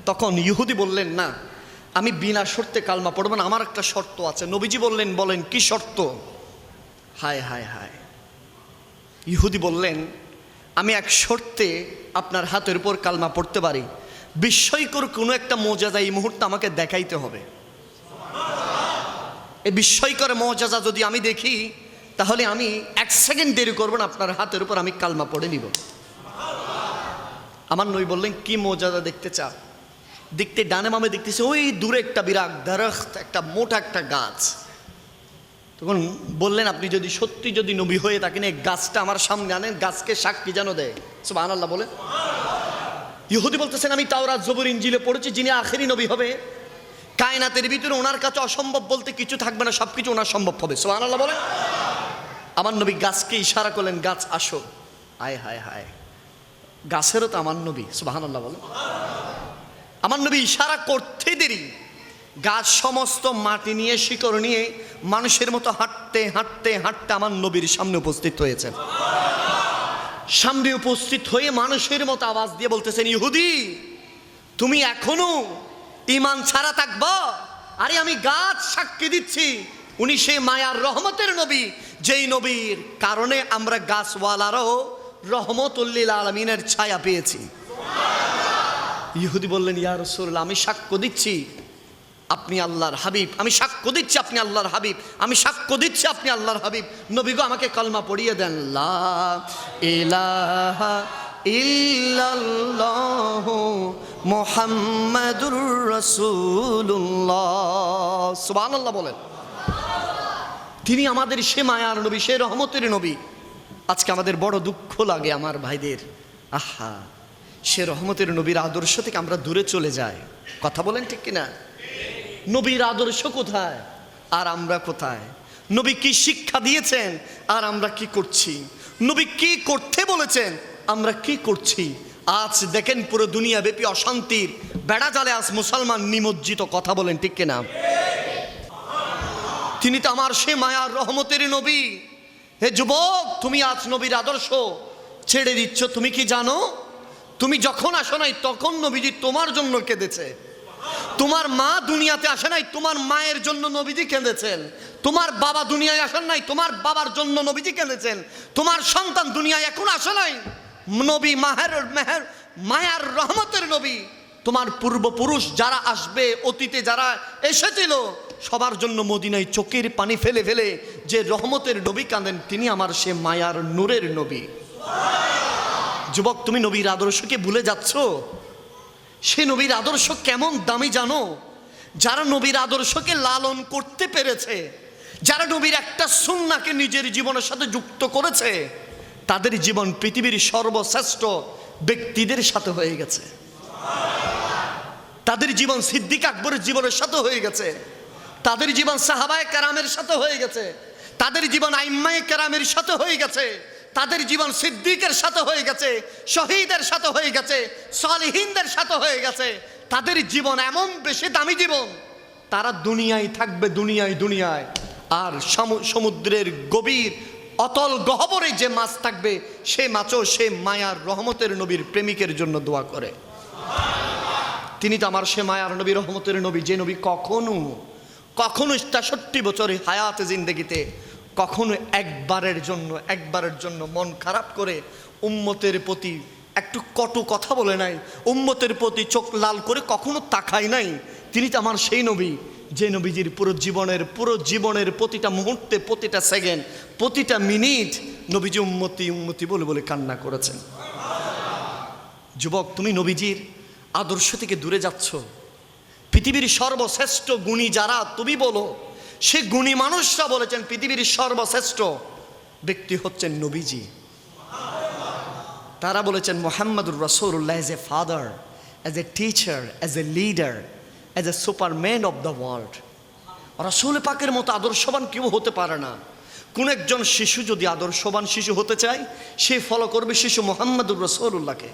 তখন ইহুদি বললেন, না, আমি বিনা শর্তে কালমা পড়ব না, আমার একটা শর্ত আছে। নবীজি বললেন, বলেন কি শর্ত? হায় হায় হায়। ইহুদি বললেন, আমি এক শর্তে আপনার হাতের উপর কালমা পড়তে পারি, বিস্ময়কর কোনো একটা মুজিজা এই মুহূর্তে আমাকে দেখাইতে হবে। এই বিস্ময়কর মুজিজা যদি আমি দেখি তাহলে আমি এক সেকেন্ড দেরি করব না, আপনার হাতের উপর আমি কালমা পড়ে নিব। আমার নবী বললেন, কি মুজিজা দেখতে চাও? দেখতে ডানে বামে দেখতেছে ওই দূরে একটা বিরাট দরখত, একটা মোটা একটা গাছ। তখন বললেন, আপনি যদি সত্যি যদি নবী হয়ে থাকেন এই গাছটা আমার সামনে আনেন, গাছকে সাক্ষী যেন দেয়। সুবহানাল্লাহ বলে। ইহুদি বলতেছেন, আমি তাওরাত জবুর ইনজিলে পড়েছি, যিনি আখেরি নবী হবে কায়নাতের ভিতরে ওনার কাছে অসম্ভব বলতে কিছু থাকবে না, সবকিছু ওনার সম্ভব হবে। সুবহানাল্লাহ বলে। আমার নবী গাছকে ইশারা করলেন, গাছ আসো। আয় হায় হায়, গাছেরও তো আমার নবী। সুবহানাল্লাহ বলে। আমার নবী ইশারা করতে দেরি, গাছ সমস্ত মাটি নিয়ে শিকড় নিয়ে মানুষের মতো হাঁটতে হাঁটতে হাঁটতে আমার নবীর সামনে উপস্থিত হয়েছেন। সামনে উপস্থিত হয়ে মানুষের মতো আওয়াজ দিয়ে বলতেছেন, ইহুদি তুমি এখনো ঈমান ছাড়া থাকবা? আরে আমি গাছ সাক্ষী দিচ্ছি, উনি সেই মায়ার রহমতের নবী, যেই নবীর কারণে আমরা গাছওয়ালারও রহমতুল লিল আলামিনের ছায়া পেয়েছি। ইহুদি বললেন, ইয়া রাসূলুল্লাহ, আমি সাক্ষ্য দিচ্ছি আপনি আল্লাহর হাবিব, আমি সাক্ষ্য দিচ্ছি আপনি আল্লাহর হাবিব, আমি সাক্ষ্য দিচ্ছি আপনি আল্লাহর হাবিব। নবী গো, আমাকে কালমা পড়িয়ে দেন। লা ইলাহা ইল্লাল্লাহু মুহাম্মাদুর রাসূলুল্লাহ। সুবহানাল্লাহ বলেন। তিনি আমাদের সে মায়ার নবী, সে রহমতের নবী। আজকে আমাদের বড় দুঃখ লাগে আমার ভাইদের, আহা, সে রহমতের নবীর আদর্শ থেকে আমরা দূরে চলে যাই। কথা বলেন ঠিক কিনা? নবীর আদর্শ কোথায় আর আমরা কোথায়? নবী কি শিক্ষা দিয়েছেন আর আমরা কি করছি? নবী কি করতে বলেছেন আমরা কি করছি? আজ দেখেন পুরো দুনিয়া ব্যাপী অশান্তির বেড়া জালে আজ মুসলমান নিমজ্জিত। কথা বলেন ঠিক কিনা? তিনি তো আমার সে মায়ার রহমতের নবী। হে যুবক, তুমি আজ নবীর আদর্শ ছেড়ে দিচ্ছ। তুমি কি জানো, তুমি যখন আসো নাই তখন নবীজি তোমার জন্য কেঁদেছে। তোমার মা দুনিয়াতে আসে নাই, তোমার মায়ের জন্য নবীজি কেঁদেছেন। তোমার বাবা দুনিয়ায় আসেন নাই, তোমার বাবার জন্য নবীজি কেঁদেছেন। তোমার সন্তান দুনিয়ায় এখন আসে নাই, নবী মায়ার রহমতের নবী। তোমার পূর্বপুরুষ যারা আসবে, অতীতে যারা এসেছিল, সবার জন্য মদিনায় চোখের পানি ফেলে ফেলে যে রহমতের নবী কাঁদেন, তিনি আমার সে মায়ার নূরের নবী। যুবক, তুমি নবীর আদর্শকে ভুলে যাচ্ছ। সে নবীর আদর্শ কেমন দামি জানো? যারা নবীর আদর্শকে লালন করতে পেরেছে, যারা নবীর একটা সুন্নাহকে নিজের জীবনের সাথে যুক্ত করেছে, তাদের জীবন পৃথিবীর সর্বশ্রেষ্ঠ ব্যক্তিদের সাথে হয়ে গেছে। তাদের জীবন সিদ্দিক আকবরের জীবনের সাথে হয়ে গেছে, তাদের জীবন সাহাবায়ে কেরামের সাথে হয়ে গেছে, তাদের জীবন আইম্মায়ে কেরামের সাথে হয়ে গেছে, তাদের জীবন সিদ্দিকের সাথে হয়ে গেছে, শহীদের সাথে হয়ে গেছে, সালিহিনদের সাথে হয়ে গেছে। তাদের জীবন এমন বেশি দামি জীবন, তারা দুনিয়ায় থাকবে, দুনিয়ায় দুনিয়ায়। আর সমুদ্রের গভীর অতল গহ্বরে যে মাছ থাকবে, সে মাছও সে মায়ার রহমতের নবীর প্রেমিকের জন্য দোয়া করে। তিনি তো আমার সে মায়ার নবী, রহমতের নবী, যে নবী কখনো 63 বছরে হায়াতে জিন্দেগিতে কখনো একবারের জন্য মন খারাপ করে উম্মতের প্রতি একটু কটু কথা বলে নাই, উম্মতের প্রতি চোখ লাল করে কখনো তাকায় নাই। তিনি তো আমার সেই নবী, যে নবীজির পুরো জীবনের প্রতিটা মুহূর্তে, প্রতিটা সেকেন্ড, প্রতিটা মিনিট নবীজি উম্মতি উম্মতি বলে বলে কান্না করেছেন। যুবক, তুমি নবীজির আদর্শ থেকে দূরে যাচ্ছ। পৃথিবীর সর্বশ্রেষ্ঠ গুণী যারা, তুমি বলো, সে গুণী মানুষরা বলেছেন পৃথিবীর সর্বশ্রেষ্ঠ ব্যক্তি হচ্ছেন নবীজি। তারা বলেছেন মুহাম্মাদুর রাসূলুল্লাহ as a father, as a teacher, as a leader, as a superman of the world. রাসূল পাকের মতো আদর্শবান কেউ হতে পারে না। কোন একজন শিশু যদি আদর্শবান শিশু হতে চায়, সে ফলো করবে শিশু মুহাম্মদুর রাসূলুল্লাহকে।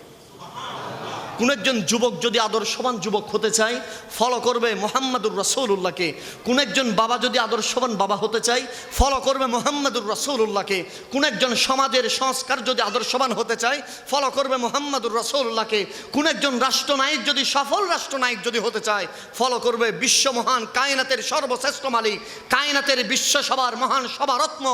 কোন একজন যুবক যদি আদর্শবান যুবক হতে চায়, ফলো করবে মুহাম্মদুর রাসূলুল্লাহকে। কোন একজন বাবা যদি আদর্শবান বাবা হতে চায়, ফলো করবে মুহাম্মদুর রাসূলুল্লাহকে। কোন একজন সমাজের সংস্কার যদি আদর্শবান হতে চায়, ফলো করবে মুহাম্মদুর রাসূলুল্লাহকে। কোন একজন রাষ্ট্রনায়ক যদি সফল রাষ্ট্রনায়ক যদি হতে চায়, ফলো করবে বিশ্ব মহান কায়নাতের সর্বশ্রেষ্ঠ মালিক, কায়নাতের বিশ্ব সবার মহান সভারত্ন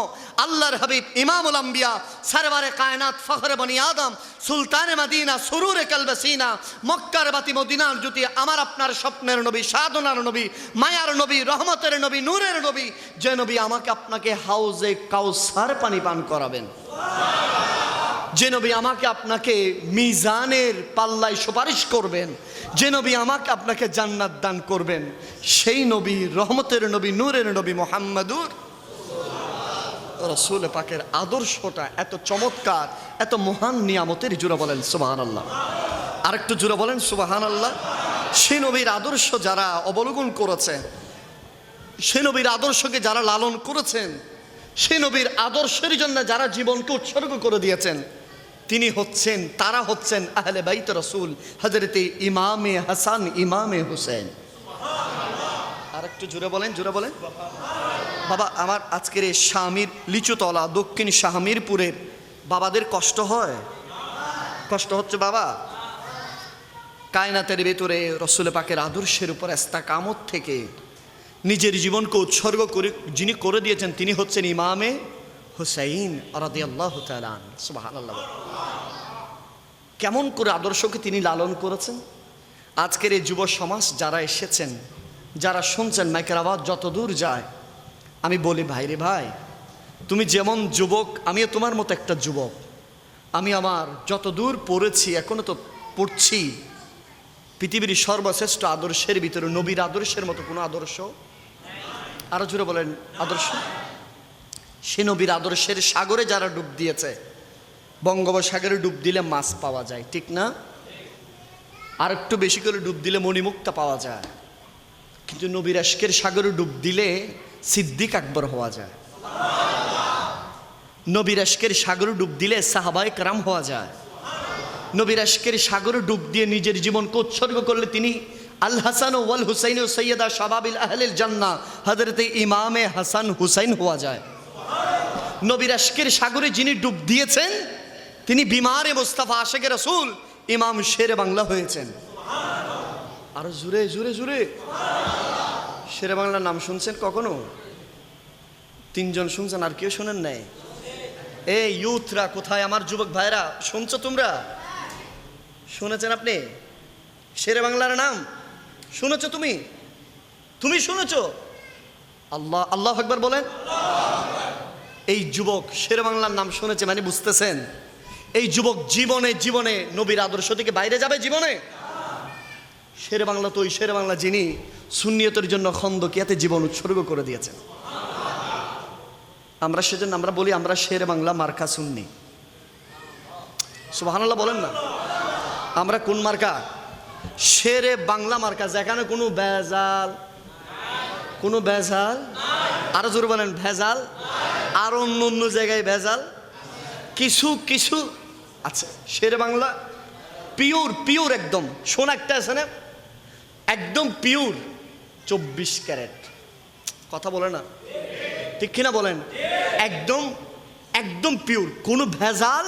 আল্লাহর হাবিব ইমামুল আম্বিয়া সরওয়ারে কায়নাত ফখরে বনি আদম সুলতানে মদিনা সুরুরে কলবে সিনা মক্কার বাতি মদিনার জ্যোতি আমার আপনার স্বপ্নের নবী, সাধনার নবী, মায়ার নবী, রহমতের নবী, নূরের নবী, যে নবী আমাকে আপনাকে হাউজে কাউসার পানি পান করাবেন, যে নবী আমাকে আপনাকে মিজানের পাল্লায় সুপারিশ করবেন, যে নবী আমাকে আপনাকে জান্নাত দান করবেন, সেই নবী, রহমতের নবী, নূরের নবী মুহাম্মদুর রাসূল পাকের আদর্শটা এত চমৎকার, এত মহান নিয়ামতের। জুড়ে বলেন সুবহানাল্লাহ। আরেকটু জুড়ে বলেন সুবহানাল্লাহ। সেই নবীর আদর্শ যারা অবলোকন করেছেন, সেই নবীর আদর্শকে যারা লালন করেছেন, সেই নবীর আদর্শের জন্য যারা জীবনকে উৎসর্গ করে দিয়েছেন, তারা হচ্ছেন আহলে বাইত রাসূল, হযরতে ইমামে হাসান, ইমামে হুসেন। আরেকটু জুড়ে বলেন, জুড়ে বলেন। বাবা আমার আজকের এই শামির লিচুতলা দক্ষিণ শাহমিরপুরের বাবাদের কষ্ট হয়, কষ্ট হচ্ছে বাবা। কায়নাতের ভেতরে রাসূল পাকের আদর্শের উপর ইস্তেকামত থেকে নিজের জীবনকে উৎসর্গ করে যিনি করে দিয়েছেন, তিনি হচ্ছেন ইমামে হুসাইন রাদিয়াল্লাহু তাআলা আনহু। সুবহানাল্লাহ। কেমন করে আদর্শকে তিনি লালন করেছেন। আজকের এই যুব সমাজ যারা এসেছেন, যারা শুনছেন, মাইকের আওয়াজ যত দূর যায়, আমি বলি ভাইরে ভাই, তুমি যেমন যুবক, আমিও তোমার মতো একটা যুবক। আমি আমার যত দূর পড়েছি, এখনো তো পড়ছি, পৃথিবীর সর্বশ্রেষ্ঠ আদর্শের ভিতরে নবীর আদর্শের মতো কোনো আদর্শ, আরো জোরে বলেন আদর্শ, সে নবীর আদর্শের সাগরে যারা ডুব দিয়েছে, বঙ্গোপসাগরে ডুব দিলে মাছ পাওয়া যায়, ঠিক না? আর একটু বেশি করে ডুব দিলে মণিমুক্তা পাওয়া যায়, কিন্তু নবীর আশকের সাগরে ডুব দিলে সিদ্দিক আকবর হওয়া যায়। নবীর আশকের সাগরে ডুব দিলে সাহাবায়ে কেরাম হওয়া যায়। নবীর আশকের সাগরে ডুব দিয়ে নিজের জীবনকে উৎসর্গ করলে তিনি আল হাসান ওয়াল হুসাইন সৈয়দা শাবাবিল আহলিল জান্নাহ হযরতে ইমামে হাসান হুসাইন হওয়া যায়। নবীর আশকের সাগরে যিনি ডুব দিয়েছেন, তিনি বিমারে মুস্তাফা আশিকে রাসূল ইমাম শেরে বাংলা হয়েছেন। আরো জুড়ে জুড়ে জুড়ে। শেরে বাংলার নাম শুনছেন কখনো? তিনজন শুনছেন, আর কেউ শোনেন নাই? এই ইউথরা কোথায়, আমার যুবক ভাইরা শুনছো তোমরা? শুনেছেন আপনি শেরে বাংলার নাম? শুনেছো তুমি? তুমি শুনেছো? আল্লাহ আল্লাহু আকবার বলেন। এই যুবক শেরে বাংলার নাম শুনেছে মানে বুঝতেছেন, এই যুবক জীবনে জীবনে নবীর আদর্শ থেকে বাইরে যাবে জীবনে। শেরে বাংলা তো ওই শেরে বাংলা যিনি সুন্নিয়তের জন্য খন্দকিয়াতে জীবন উৎসর্গ করে দিয়েছেন। আমরা সেজন্য আমরা বলি আমরা শেরে বাংলা মার্কা সুন্নি। সুবহানাল্লাহ বলেন না। আমরা কোন মার্কা? শেরে বাংলা মার্কা, যেখানে কোনো ভেজাল, কোনো ভেজাল, আরো জোরে বলেন ভেজাল, আর অন্য অন্য জায়গায় ভেজাল কিছু কিছু আছে। শেরে বাংলা পিওর পিওর একদম সোনা একটা আছে না, একদম পিওর 24 ক্যারেট। কথা বলে না, ঠিক কিনা বলেন? একদম একদম পিওর, কোনো ভেজাল।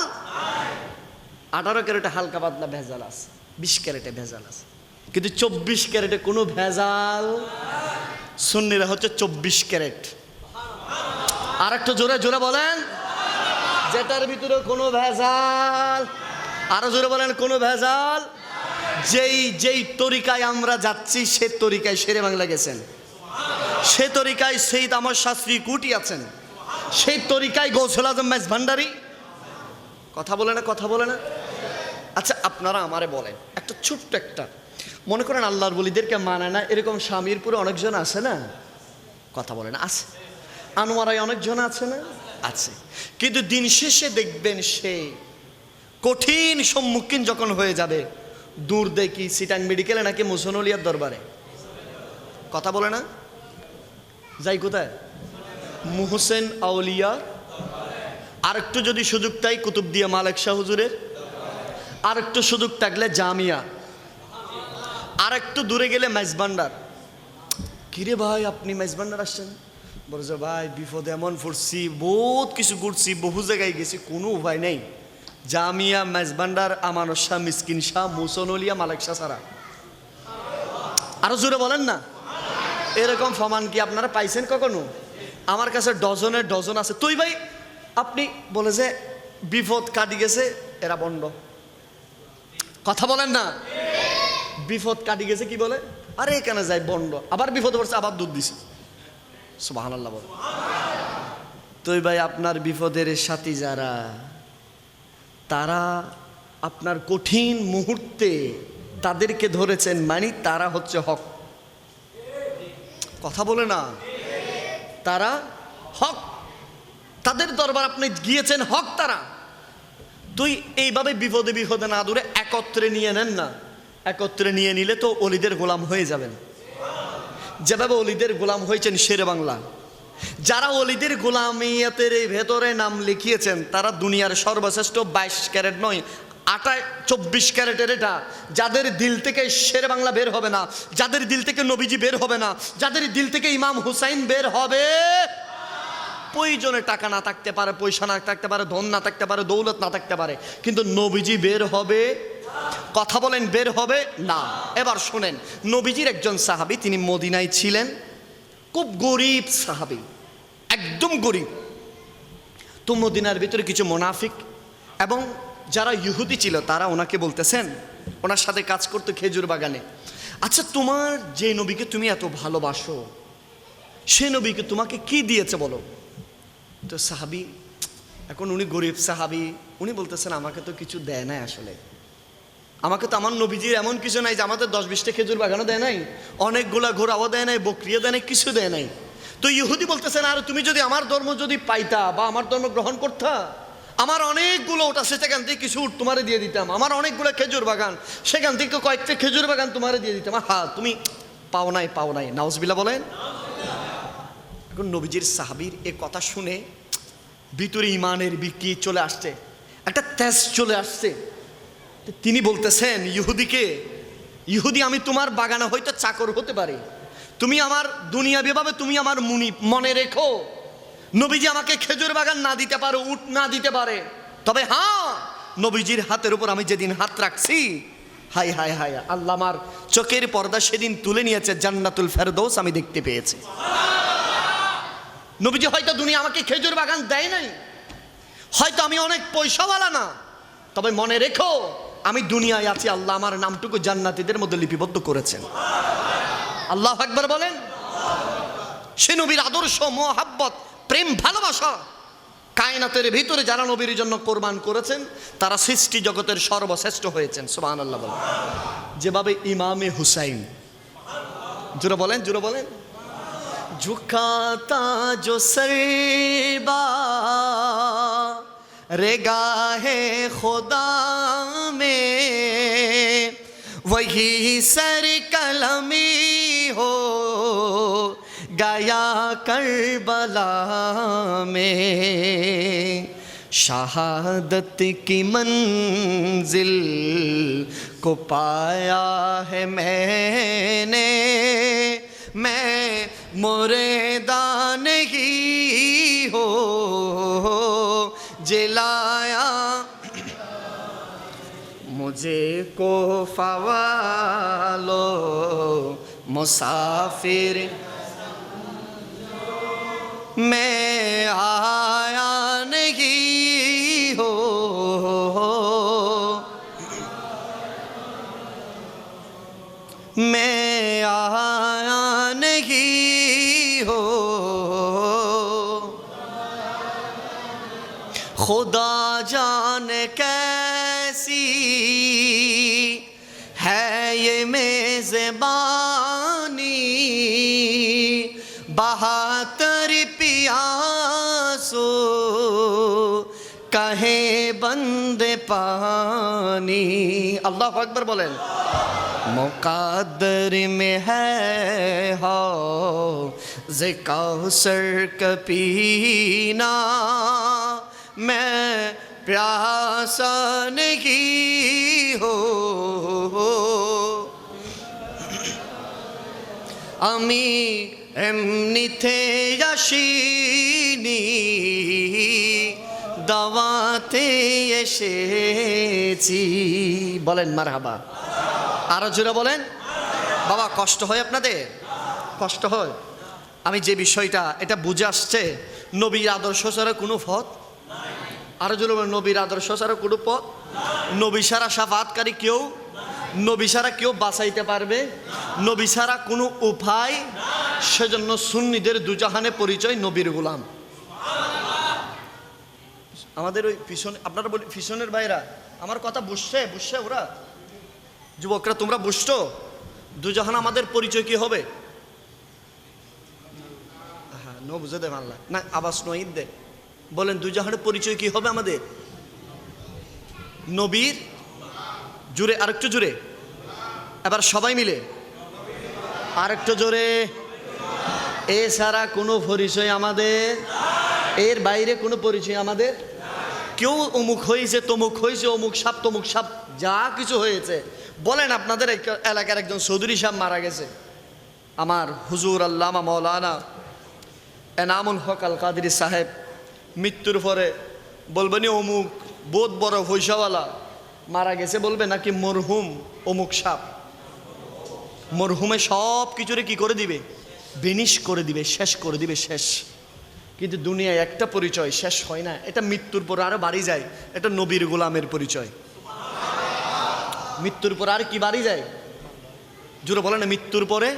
18 ক্যারেটে হালকা পাতলা ভেজাল আছে, 20 ক্যারেটে ভেজাল আছে, কিন্তু 24 ক্যারেটে কোনো ভেজাল। সুন্নিরা হচ্ছে 24 ক্যারেট। আর একটু জোরে জোরে বলেন, যেটার ভিতরে কোনো ভেজাল। আরো জোরে বলেন কোনো ভেজাল। যেই তরিকায় আমরা যাচ্ছি সে তরিকায় শেরে বাংলা গেছেন, সে তরিকায় সৈয়দ আহমদ শাস্ত্রী কুটি আছেন, সেই তরিকায় গৌসুল আজম মেজ ভান্ডারী। কথা বলে না, কথা বলে না। আচ্ছা আপনারা আমারে বলেন, একটা ছোট্ট একটা, মনে করেন আল্লাহর ওলিদেরকে মানে না, এরকম শামিরপুরে অনেকজন আছে না? কথা বলে না, আছে। আনোয়ারায় অনেকজন আছে না? আছে। কিন্তু দিন শেষে দেখবেন সে কঠিন সম্মুখীন যখন হয়ে যাবে, দূর দেখি সিটাং মেডিকেলে নাকি মুসনলিয়ার দরবারে। কথা বলে না। যাই কোথায়? মুহসেন আউলিয়া। আর একটু যদি সুযোগ তাই কুতুবদিয়া মালেক শাহ হুজুরের। আর একটু সুযোগ থাকলে জামিয়া। আর একটু দূরে গেলে মেজবান্ডার। কিরে ভাই আপনি মেজবান্ডার আসছেন? বলছে ভাই বিপদে এমন পড়ছি, বহুত কিছু ঘুরছি, বহু জায়গায় গেছি, কোনো উপায় নেই। জামিয়া, মেজবান্ডার, আমানত শাহ, মিসকিন শাহ, মুসনলিয়া, মালেক শাহ ছাড়া। আরো জোরে বলেন না। এরকম ফমান কি আপনারা পাইছেন কখনো? আমার কাছে ডজনের ডজন আছে। তুই ভাই আপনি বলে যে বিপদ কাটি গেছে, এরা বন্ড। কথা বলেন না। বিপদ কাটি গেছে কি বলে? আরে এখানে যাই বন্ড। আবার বিপদ পড়ছে, আবার দুধ দিছে। সুবহানাল্লাহ বল। তুই ভাই আপনার বিপদের সাথী যারা, তারা আপনার কঠিন মুহূর্তে তাদেরকে ধরেছেন, মানে তারা হচ্ছে হক। কথা বলে না। তারা হক, তাদের দরবার আপনি গিয়েছেন, হক তারা। তুই এইভাবে বিপদে বিপদে না দূরে একত্রে নিয়ে নেন না। একত্রে নিয়ে নিলে তো অলিদের গোলাম হয়ে যাবেন, যেভাবে অলিদের গোলাম হয়েছেন শেরে বাংলা। যারা অলিদের গোলামিয়াতের ভেতরে নাম লিখিয়েছেন তারা দুনিয়ার সর্বশ্রেষ্ঠ 22 ক্যারেট নয়, 24 ক্যারেটের এটা। যাদের দিল থেকে শেরে বাংলা বের হবে না, যাদের দিল থেকে নবীজি বের হবে না, যাদের দিল থেকে ইমাম হুসাইন বের হবে, প্রয়োজনে টাকা না থাকতে পারে, পয়সা না থাকতে পারে, ধন না থাকতে পারে, দৌলত না থাকতে পারে, কিন্তু নবীজি বের হবে। কথা বলেন, বের হবে না। এবার শোনেন, নবীজির একজন সাহাবী, তিনি মদিনায় ছিলেন, খুব গরিব সাহাবী, একদম গরিব। তো মদিনার ভিতরে কিছু মুনাফিক এবং যারা ইহুদি ছিল তারা ওনাকে বলতেছেন, ওনার সাথে কাজ করতো খেজুর বাগানে, আচ্ছা তোমার যে নবীকে তুমি এত ভালোবাসো, সে নবীকে তোমাকে কি দিয়েছে বলো। তো সাহাবী, এখন উনি গরিব সাহাবী, উনি বলতেছেন আমাকে তো কিছু দেয় নাই, আসলে আমাকে তো আমার নবীজির এমন কিছু নাই যে আমাদের 10-20টা খেজুর বাগানও দেয় নাই, অনেকগুলা ঘোড়াও দেয় নাই, বকরিও দেয় নাই, কিছু দেয় নাই। তো ইহুদি বলতেছেন আর তুমি যদি আমার ধর্ম যদি পাইতা বা আমার ধর্ম গ্রহণ করতা, আমার অনেকগুলো ওটা সেখান থেকে কিছু উট তোমারে দিয়ে দিতাম, আমার অনেকগুলো খেজুর বাগান, সেখান থেকে কয়েকটা খেজুর বাগান তোমারে দিয়ে দিতাম। হ্যাঁ তুমি পাও নাই, পাও নাই। নাউজুবিল্লাহ বলেন। এখন নবীজির সাহাবীর এ কথা শুনে ভিতরে ইমানের বিক্রি চলে আসছে, একটা তেজ চলে আসছে। তিনি বলতেছেন ইহুদিকে, ইহুদি আমি তোমার বাগানে হয়তো চাকর হতে পারি, তুমি আমার দুনিয়াবিভাবে তুমি আমার মুনি, মনে রেখো নবীজি আমাকে খেজুর বাগান না দিতে পারে, উট না দিতে পারে, তবে হ্যাঁ নবীজির হাতের উপর আমি যেদিন হাত রাখছি, হাই হাই হাই, আল্লাহ আমার চোখের পর্দা সেদিন তুলে নিয়েছে, জান্নাতুল ফেরদৌস আমি দেখতে পেয়েছি। নবীজি হয়তো দুনিয়া আমাকে খেজুর বাগান দেয় নাই, হয়তো আমি অনেক পয়সাওয়ালা না, তবে মনে রেখো আমি দুনিয়ায় আছি, আল্লাহ আমার নামটুকু জান্নাতীদের মধ্যে লিপিবদ্ধ করেছেন। আল্লাহু আকবার বলেন। সে নবীর আদর্শ, মোহাব্বত, প্রেম, ভালোবাসা কায়নাতের ভিতরে যারা নবীর জন্য কোরবান করেছেন তারা সৃষ্টি জগতের সর্বশ্রেষ্ঠ হয়েছেন। সুবহানাল্লাহ বলেন। যেভাবে ইমামে হুসাইন, জোরে বলেন, জোরে বলেন, झुकाता जो सरबा रेगाहे खुदा में, वही सर कलमी हो गया करबला में, शहादत की मंजिल को पाया है मैंने, मैं मुर्दा नहीं हो जिलाया मुझे को फवालो मुसाफिर, मैं आया नहीं हो मैं आया नहीं हो, खुदा जाने कैसी है ये मेज़बानी, बहातर पियासो कहे बंदे पानी। अल्लाह अकबर बोलें। मुक़द्दर में है हो जे काउसर का पीना मैं प्यासा नहीं हो আমি এমনিতে আসিনি দাওয়াতে এসেছি। বলেন মারহাবা, আরো জোরে বলেন। বাবা কষ্ট হয় আপনাদের? কষ্ট হয়? আমি যে বিষয়টা এটা বুঝে আসছে, নবীর আদর্শ ছাড়া কোনো পথ, আরো জোরে বলেন, নবীর আদর্শ ছাড়া কোনো পথ, নবী ছাড়া শাফাআতকারী কেউ, নবী ছাড়া কেউ বাঁচাইতে পারবে, নবী ছাড়া কোনো উপায়। সেজন্য সুন্নিদের দুজাহানে পরিচয় নবীর গোলাম। আমাদের ওই পিছনে, আপনারা বলি পিছনের ভাইরা আমার কথা বুঝছে? বুঝছে ওরা? যুবকরা তোমরা বুঝছো? দুজাহান আমাদের পরিচয় কি হবে? হ্যাঁ, নো বুঝে দে মাল্লা না, আবাস নঈদ দে। বলেন দুজাহানের পরিচয় কি হবে আমাদের? নবীর, জুড়ে আরেকটু জুড়ে, এবার সবাই মিলে আরেকটু জোরে। এছাড়া কোনো পরিচয় আমাদের, এর বাইরে কোনো পরিচয় আমাদের। কেউ অমুক হয়েছে, তমুক হয়েছে, অমুক সাপ তমুক সাপ, যা কিছু হয়েছে। বলেন আপনাদের এলাকার একজন চৌধুরী সাহেব মারা গেছে, আমার হুজুর আল্লামা মৌলানা এনামুল হক আল কাদরি সাহেব মৃত্যুর পরে বলবেন অমুক বহুত বড় পয়সাওয়ালা মারা গেছে, বলবে নাকি মরহুম অমুক সাপ। মরহুমে সব কিছুরে কি করে দিবে? বিনিশ করে দিবে, শেষ করে দিবে, শেষ। কিন্তু দুনিয়ায় একটা পরিচয় শেষ হয় না, এটা মৃত্যুর পর আরো বাড়ি যায়, এটা নবীর গোলামের পরিচয়। মৃত্যুর পর আর কি বাড়ি যায়? জোরে বলেন, মৃত্যুর পরে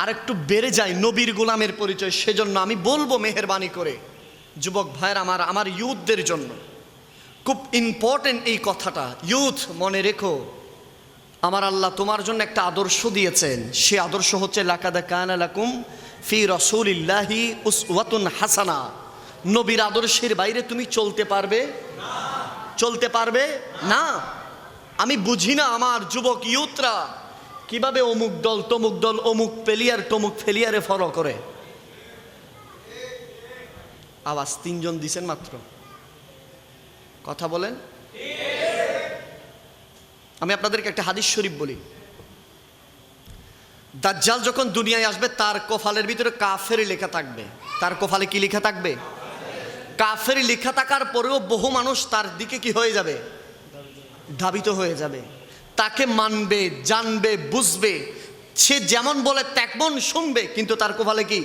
আর একটু বেড়ে যায় নবীর গোলামের পরিচয়। সেজন্য আমি বলবো মেহেরবানি করে যুবক ভাইয়ের, আমার ইউথদের জন্য খুব ইম্পর্টেন্ট এই কথাটা। ইউথ মনে রেখো, আমার আল্লাহ তোমার জন্য একটা আদর্শ দিয়েছেন। সে আদর্শ হচ্ছে লাকাদ কানা লাকুম ফি রাসূলিল্লাহি উসওয়াতুন হাসানা। নবীর আদর্শের বাইরে তুমি চলতে পারবে? চলতে পারবে না। আমি বুঝি না আমার যুবক ইউথরা কিভাবে অমুক দল তমুক দল, অমুক প্লেয়ার তমুক প্লেয়ারে ফলো করে। আওয়াজ তিনজন দিছেন মাত্র, কথা বলেন। আমি আপনাদেরকে একটা হাদিস শরীফ বলি। দাজ্জাল যখন দুনিয়ায় আসবে তার কপালের ভিতরে কাফের লেখা থাকবে। তার কপালে কি লেখা থাকবে? কাফের লেখা থাকার পরেও বহু মানুষ তার দিকে কি হয়ে যাবে? ধাবিত হয়ে যাবে। তাকে মানবে, জানবে, বুঝবে। সে যেমন বলে তেমন শুনবে, কিন্তু তার কপালে কি?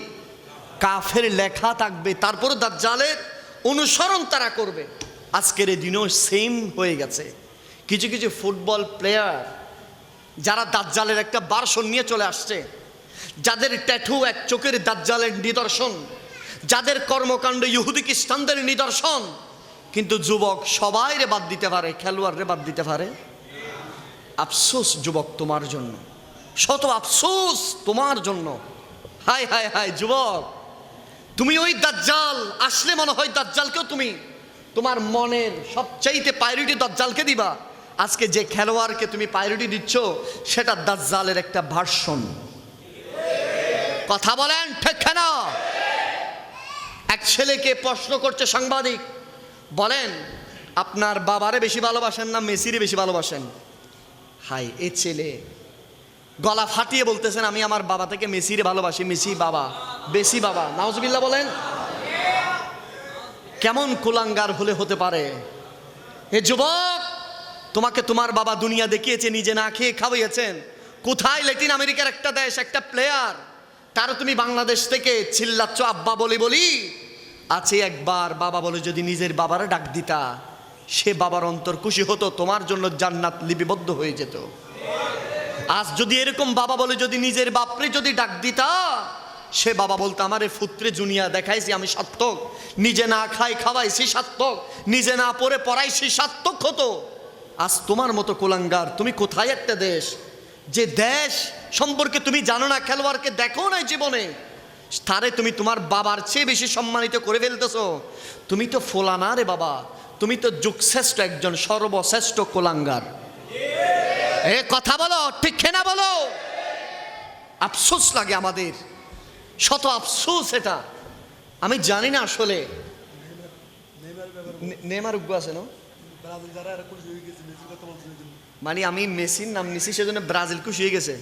কাফের লেখা থাকবে। তারপরে দাজ্জালের অনুসরণ তারা করবে। আজকের এই দিনও সেম হয়ে গেছে। কিছু কিছু ফুটবল প্লেয়ার যারা দাজ্জালের একটা ভার্সন নিয়ে চলে আসছে, যাদের ট্যাটু এক চোখের দাজ্জালের নিদর্শন, যাদের কর্মকাণ্ড ইহুদি খ্রিস্টানদের নিদর্শন, কিন্তু যুবক সবাই রে বাদ দিতে পারে, খেলোয়াড় রে বাদ দিতে পারে। আফসোস যুবক তোমার জন্য, শত আফসোস তোমার জন্য। হায় হায় হায় যুবক, তুমি ওই দাজ্জাল আসলে মনে হয় দাজ্জালকেও তুমি তোমার মনের সবচাইতে প্রায়োরিটি দাজ্জালকে দিবা। আজকে যে খেলোয়াড়কে তুমি প্রায়োরিটি দিচ্ছ সেটা দাজ্জালের একটা ভার্সন। কথা বলেন ঠিক না? এক ছেলেকে প্রশ্ন করছে সাংবাদিক, বলেন আপনার বাবারে বেশি ভালোবাসেন না মেসিরে বেশি ভালোবাসেন? হাই, এ ছেলে গলা ফাটিয়ে বলতেছেন আমি আমার বাবা থেকে মেসিরে ভালোবাসি, মেসি বাবা বেশি বাবা। নাউজুবিল্লাহ বলেন। কেমন কুলাঙ্গার হলে হতে পারে? হে যুবক, তোমাকে তোমার বাবা দুনিয়া দেখিয়েছে, নিজে না খেয়ে খাওয়াইয়েছেন। কোথায় ল্যাটিন আমেরিকার একটা দেশ, একটা প্লেয়ার, তার তুমি বাংলাদেশ থেকে চিল্লাচ্ছ আব্বা বলি বলি। আছে একবার বাবা বলে যদি নিজের বাবারে ডাক দিতা, সে বাবার অন্তর খুশি হতো, তোমার জন্য জান্নাত লিপিবদ্ধ হয়ে যেত। আজ যদি এরকম বাবা বলে যদি নিজের বাপরে যদি ডাক দিতা, সে বাবা বলতো আমারে পুত্রে জুনিয়া দেখাইছি আমি সার্থক, নিজে না খাই খাওয়াইছি সার্থক, নিজে না পড়ে পড়াইছি সার্থক হতো। আজ তোমার মতো কুলাঙ্গার, তুমি কোথায় একটা দেশ, যে দেশ সম্পর্কে তুমি জানো না, খেলোয়াড়কে দেখো না জীবনে, তারে তুমি তোমার বাবার চেয়ে বেশি সম্মানিত করে ফেলতেছো। তুমি তো ফোলানা রে বাবা, তুমি তো যুগশ্রেষ্ঠ একজন সর্বশ্রেষ্ঠ কুলাঙ্গার। এ কথা বলো ঠিক না বলো? আফসোস লাগে আমাদের। শত আফসোস। এটা আমি জানি না আসলে নেইমার উগ্র আছে না, মানে আমি মেসির নাম নিছি সেজন্য ব্রাজিল খুশি হয়ে গেছে।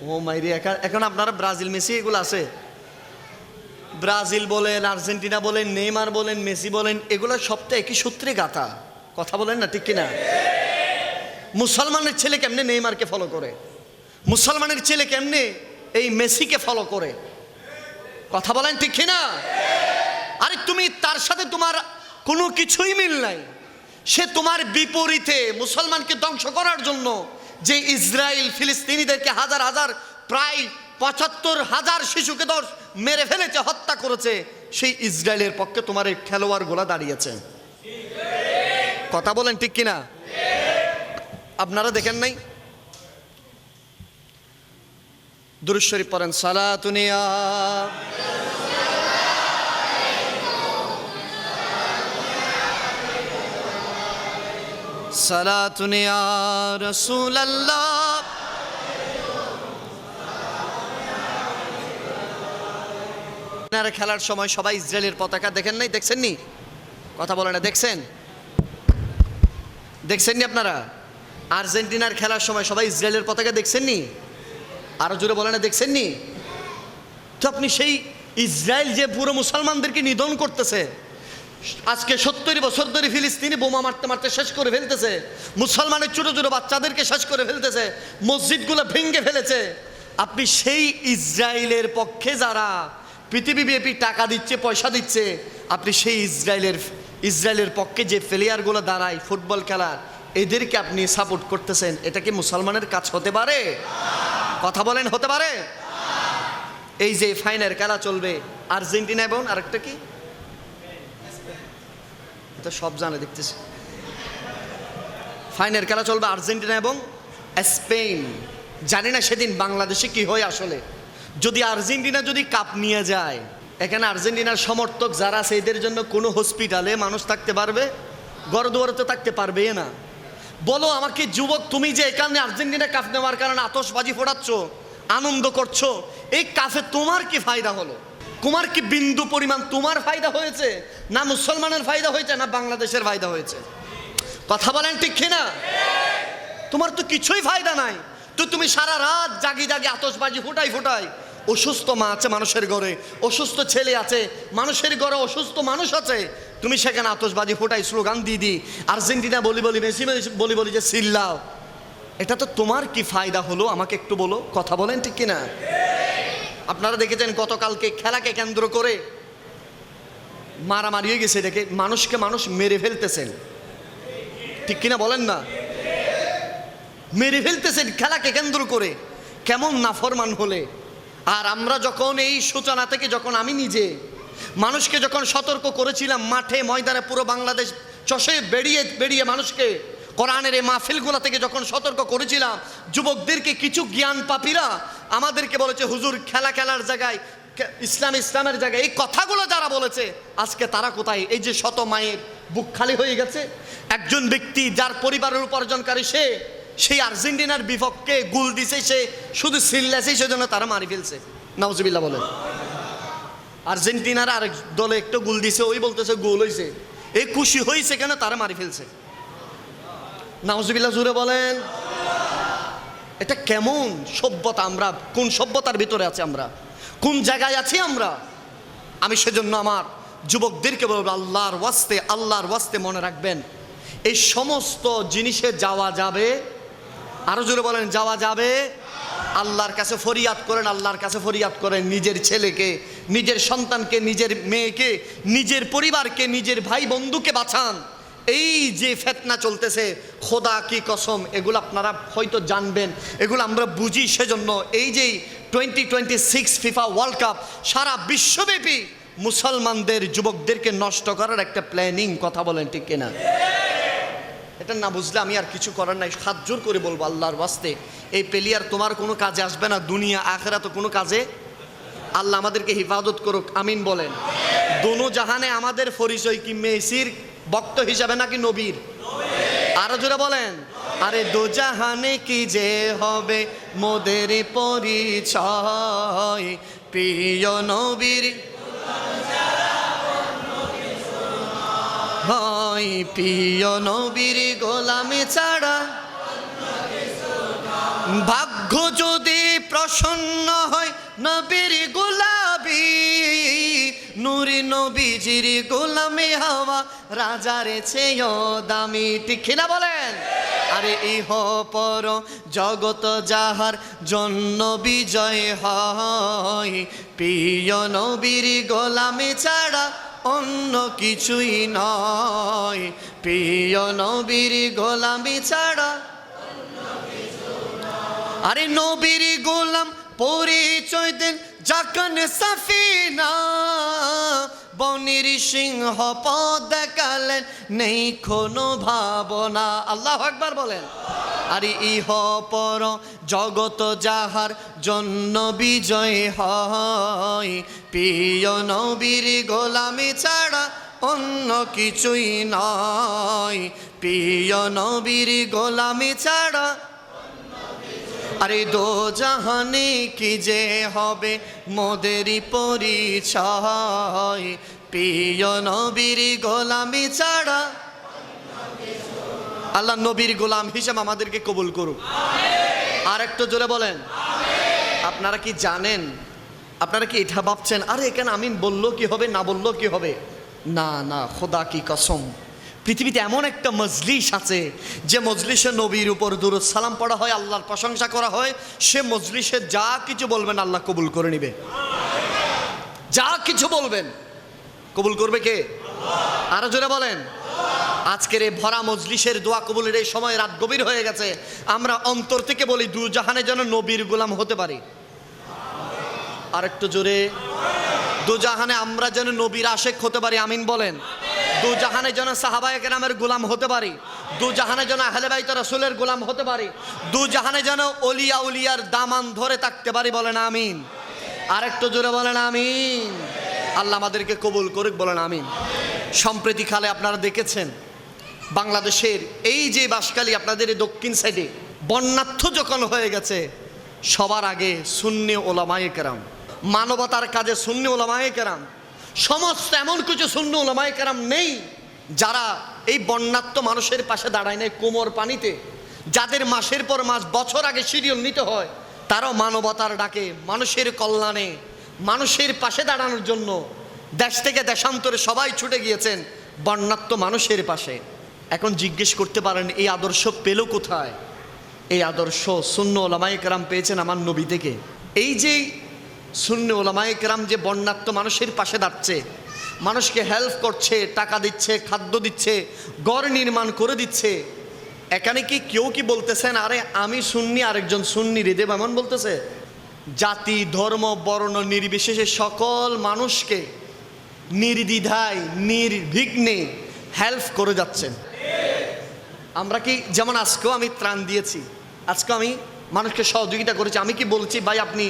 ও মাইরি, এখন আপনারা ব্রাজিল মেসি এগুলো আছে, ব্রাজিল বলেন, আর্জেন্টিনা বলেন, নেইমার বলেন, মেসি বলেন, এগুলো সবটা একই সূত্রে গাথা। কথা বলেন না, ঠিক কিনা? মুসলমানের ছেলে কেমনে নেইমারকে ফলো করে? মুসলমানের ছেলে কেমনে এই মেসিকে ফলো করে? কথা বলেন ঠিক কিনা? আরে তুমি তার সাথে তোমার কোনো কিছুই মিল নাই, সে তোমার বিপরীতে মুসলমানকে ধ্বংস করার জন্য যে ইসরায়েল ফিলিস্তিনিদেরকে হাজার হাজার প্রায় ৭৫,০০০ শিশুকে মেরে ফেলেছে, হত্যা করেছে, সেই ইসরায়েলের পক্ষে তোমার এই খেলোয়াড়গুলা দাঁড়িয়েছে। কথা বলেন ঠিক কিনা? আপনারা দেখেন নাই? দুরূদ শরীফ পড়েন, সালাতুনিয়া সালাতুনিয়া রাসূলুল্লাহ। খেলার সময় সবাই ইসরায়েলের পতাকা দেখেন নাই? দেখছেন নি? কথা বলে না, দেখছেন? দেখছেন নি আপনারা? আর্জেন্টিনার খেলার সময় সবাই ইসরায়েলের পতাকা দেখছেন নি? আরো জোরে বলে না, দেখছেন নি? তো আপনি সেই ইসরায়েল যে পুরো মুসলমানদেরকে নিধন করতেছে, আজকে ৭০ বছর ধরে ফিলিস্তিনি বোমা মারতে মারতে শেষ করে ফেলতেছে, মুসলমানের ছোট ছোট বাচ্চাদেরকে শেষ করে ফেলতেছে, মসজিদগুলো ভেঙে ফেলেছে, আপনি সেই ইসরায়েলের পক্ষে যারা পৃথিবীব্যাপী টাকা দিচ্ছে, পয়সা দিচ্ছে, আপনি সেই ইসরায়েলের পক্ষে যে প্লেয়ারগুলো দাঁড়ায় ফুটবল খেলার, এদেরকে আপনি সাপোর্ট করতেছেন, এটা কি মুসলমানের কাজ হতে পারে? কথা বলেন, হতে পারে? এই যে ফাইনাল খেলা চলবে আর্জেন্টিনা এবং আরেকটা কি, এটা সব জানে দেখতেছি, ফাইনাল খেলা চলবে আর্জেন্টিনা এবং স্পেন। জানি না সেদিন বাংলাদেশে কি হয় আসলে। যদি আর্জেন্টিনা যদি কাপ নিয়ে যায়, এখানে আর্জেন্টিনার সমর্থক যারা আছে এদের জন্য কোনো হসপিটালে মানুষ থাকতে পারবে? ঘরদুয়ারে তো থাকতে পারবে না। বলো আমাকে যুবক, তুমি যে এখানে আর্জেন্টিনা কাপ নেওয়ার কারণে আতশবাজি ফোটাচ্ছ, আনন্দ করছো, এই কাফে তোমার কি ফায়দা হলো? তোমার কি বিন্দু পরিমাণ তোমার ফায়দা হয়েছে? না মুসলমানের ফায়দা হয়েছে, না বাংলাদেশের ফায়দা হয়েছে? কথা বলেন ঠিক কিনা? তোমার তো কিছুই ফায়দা নাই। তো তুমি সারা রাত জাগি জাগি আতশবাজি ফুটাই। অসুস্থ মা আছে মানুষের ঘরে, অসুস্থ ছেলে আছে মানুষের ঘরে, অসুস্থ মানুষ আছে, তুমি সেখানে আতশবাজি ফুটাই, স্লোগান দি আর্জেন্টিনা বলি মেসি বলি যে চিল্লাও। এটা তো তোমার কি ফায়দা হলো আমাকে একটু বলো। কথা বলেন ঠিক কিনা? আপনারা দেখেছেন গতকালকে খেলাকে কেন্দ্র করে মারামারি হয়ে গেছে, দেখে মানুষকে মানুষ মেরে ফেলতেছেন, ঠিক কিনা বলেন না? মেরে ফেলতেছেন খেলাকে কেন্দ্র করে, কেমন নাফরমান হলে। আর আমরা যখন এই সূচনা থেকে যখন আমি নিজে মানুষকে যখন সতর্ক করেছিলাম, মাঠে ময়দানে পুরো বাংলাদেশ চষে বেরিয়ে মানুষকে কোরআনের এই মাহফিলগুলো থেকে যখন সতর্ক করেছিলাম, যুবকদেরকে কিছু জ্ঞান পাপীরা আমাদেরকে বলেছে, হুজুর খেলার জায়গায় ইসলামের জায়গায় এই কথাগুলো যারা বলেছে, আজকে তারা কোথায়? এই যে শত মায়ের বুক খালি হয়ে গেছে। একজন ব্যক্তি যার পরিবারের উপার্জনকারী, সেই আর্জেন্টিনার বিপক্ষে গোল দিছে, সে শুধু চিল্লাছে, সেজন্য তারা মারি ফেলছে। নাউজুবিল্লাহ বলেন। আর্জেন্টিনার আরেক দলে একটু গোল দিছে, ওই বলতেছে গোল হয়েছে, এই খুশি হয়েছে কেন, তারা মারি ফেলছে। নাউজুবিল্লাহ জুড়ে বলেন। এটা কেমন সভ্যতা? আমরা কোন সভ্যতার ভিতরে আছি? আমরা কোন জায়গায় আছি আমরা? আমি সেজন্য আমার যুবকদেরকে বলবো, আল্লাহর ওয়াস্তে মনে রাখবেন, এই সমস্ত জিনিসে যাওয়া যাবে। আরো জোরে বলেন, যাওয়া যাবে। আল্লাহর কাছে ফরিয়াদ করেন, আল্লাহর কাছে ফরিয়াদ করেন, নিজের ছেলেকে, নিজের সন্তানকে, নিজের মেয়েকে, নিজের পরিবারকে, নিজের ভাই বন্ধুকে বাঁচান। এই যে ফিতনা চলতেছে, খোদা কি কসম, এগুলো আপনারা হয়তো জানবেন, এগুলো আমরা বুঝি। সেজন্য এই যে 2026 ফিফা ওয়ার্ল্ড কাপ সারা বিশ্বব্যাপী মুসলমানদের যুবকদেরকে নষ্ট করার একটা প্ল্যানিং। কথা বলেন ঠিক কিনা? এটা না বুঝলে আমি আর কিছু করার নাই। হাত জোর করে বলবো, আল্লাহর ওয়াস্তে এই প্লেয়ার তোমার কোনো কাজে আসবে না, দুনিয়া আখিরাতে কোনো কাজে। আল্লাহ আমাদেরকে হিফাজত করুক, আমিন বলেন। দোনো জাহানে আমাদের পরিচয় কি মেসির ভক্ত হিসাবে নাকি নবীর? আরো জোরে বলেন, আরে দোজাহানে কি যে হবে মোদের পরিচয়, প্রিয় নবীর হয়, প্রিয় নবীর গোলামি ছাড়া। ভাগ্য যদি প্রসন্ন হয় নবীর গোলাপি, নূরি নবীজির গোলামি হওয়া রাজার চেয়েও দামি, ঠিক না বলেন? আরে ইহ পর জগত যাহার জন্য বিজয় হয়, প্রিয় নবীর গোলামি ছাড়া অন্য কিছুই নয়, প্রিয় নবীর গোলামি ছাড়া। আরে নবীর গোলাম পরিচয় দেন যখন সাফিনা, বনির সিংহ পদ দেখালেন নেই কোনো ভাবনা। আল্লাহু আকবার বলেন। আরে ইহ পর জগত যাহার জন্য বিজয় হয়, প্রিয় নবীর গোলামি ছাড়া অন্য কিছুই নয়, প্রিয় নবীর গোলামি ছাড়া। আরে দোজাহানে কি যে হবে মোদেরই পরিচয়, প্রিয় নবীর গোলামি ছাড়া। আল্লাহ নবীর গোলাম হিসেবে আমাদেরকে কবুল করুক। আর একটু জোরে বলেন। আপনারা কি জানেন, আপনারা কি এটা ভাবছেন আরে এখানে আমিন বললো কি হবে, না বললো কি হবে? না না, খোদা কি কসম, পৃথিবীতে এমন একটা মজলিস আছে যে মজলিসে নবীর উপর দুরূদ সালাম পড়া হয়, আল্লাহর প্রশংসা করা হয়, সে মজলিসে যা কিছু বলবেন আল্লাহ কবুল করে নিবে। যা কিছু বলবেন কবুল করবে কে? আরো জোরে বলেন। আজকের এই ভরা মজলিসের দোয়া কবুলের এই সময় রাত গভীর হয়ে গেছে, আমরা অন্তর থেকে বলি দু জাহানে যেন নবীর গোলাম হতে পারি। আর একটু জোরে। দু জাহানে আমরা যেন নবীর আশেক হতে পারি, আমিন বলেন। দু জাহানে যেন সাহাবায়ে কেরামের গোলাম হতে পারি, দু জাহানে যেন আহলে বাইত রাসূলের গোলাম হতে পারি, দু জাহানে যেন ওলিয়া উলিয়ার দামান ধরে থাকতে পারি, বলেন আমিন। আর একটু জোরে বলেন আমিন। আল্লাহ আমাদেরকে কবুল করুক, বলেন আমিন। সম্প্রতি কালে আপনারা দেখেছেন বাংলাদেশের এই যে বাঁশখালী আপনাদের এই দক্ষিণ সাইডে বন্যার্থ যখন হয়ে গেছে, সবার আগে সুন্নি ওলামায়ে কেরাম, মানবতার কাজে সুন্নি ওলামায়ে কেরাম, সমস্ত এমন কিছু সুন্নি ওলামায়ে কেরাম নেই যারা এই বন্যার্থ মানুষের পাশে দাঁড়ায় নেই কোমর পানিতে, যাদের মাসের পর মাস বছর আগে শিডিউল নিতে হয়, তারাও মানবতার ডাকে মানুষের কল্যাণে মানুষের পাশে দাঁড়ানোর জন্য দেশ থেকে দেশান্তরে সবাই ছুটে গিয়েছেন বন্যার্থ মানুষের পাশে। এখন জিজ্ঞেস করতে পারেন এই আদর্শ পেল কোথায়? এই আদর্শ সুন্নি ওলামায়ে কেরাম পেয়েছেন আমার নবী থেকে। এই যে সুন্নি ওলামায়ে কেরাম যে বন্যার্থ মানুষের পাশে দাঁড়াচ্ছে, মানুষকে হেল্প করছে, টাকা দিচ্ছে, খাদ্য দিচ্ছে, ঘর নির্মাণ করে দিচ্ছে, এখানে কি কেউ কি বলতেছেন আরে আমি সুন্নি আরেকজন সুন্নি হৃদয় এমন বলতেছে? জাতি ধর্ম বর্ণ নির্বিশেষে সকল মানুষকে নির্দ্বিধায় নির্বিঘ্নে হেল্প করে যাচ্ছেন। আমরা কি যেমন আজকেও আমি ত্রাণ দিয়েছি, আজকে আমি মানুষকে সহযোগিতা করেছি, আমি কি বলছি ভাই আপনি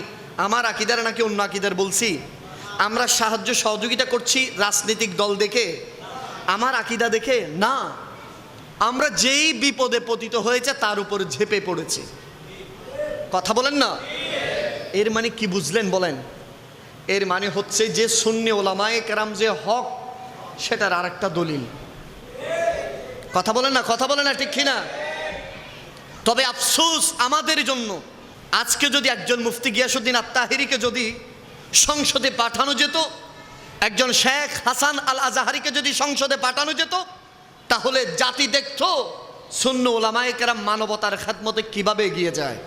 আমার আকিদার নাকি অন্য আকিদার বলছি? আমরা সাহায্য সহযোগিতা করছি রাজনৈতিক দল দেখে, আমার আকিদা দেখে না। আমরা যেই বিপদে পতিত হয়েছে তার উপর ঝেঁপে পড়েছি। কথা বলেন না? এর মানে কি বুঝলেন বলেন? এর মানে হচ্ছে যে সুন্নি ওলামায়ে কেরাম যে হক, সেটার আর একটা দলিল। কথা বলেন না? কথা বলেন না, ঠিক কিনা? তবে আফসোস আমাদের জন্য, আজকে যদি একজন মুফতি গিয়াসউদ্দিন আত-তাহিরিকে যদি সংসদে পাঠানো যেত, একজন শেখ হাসান আল আজহারিকে যদি সংসদে পাঠানো যেত, তাহলে জাতি দেখতো সুন্নি ওলামায়ে কেরাম মানবতার খেদমতে কিভাবে এগিয়ে যায়।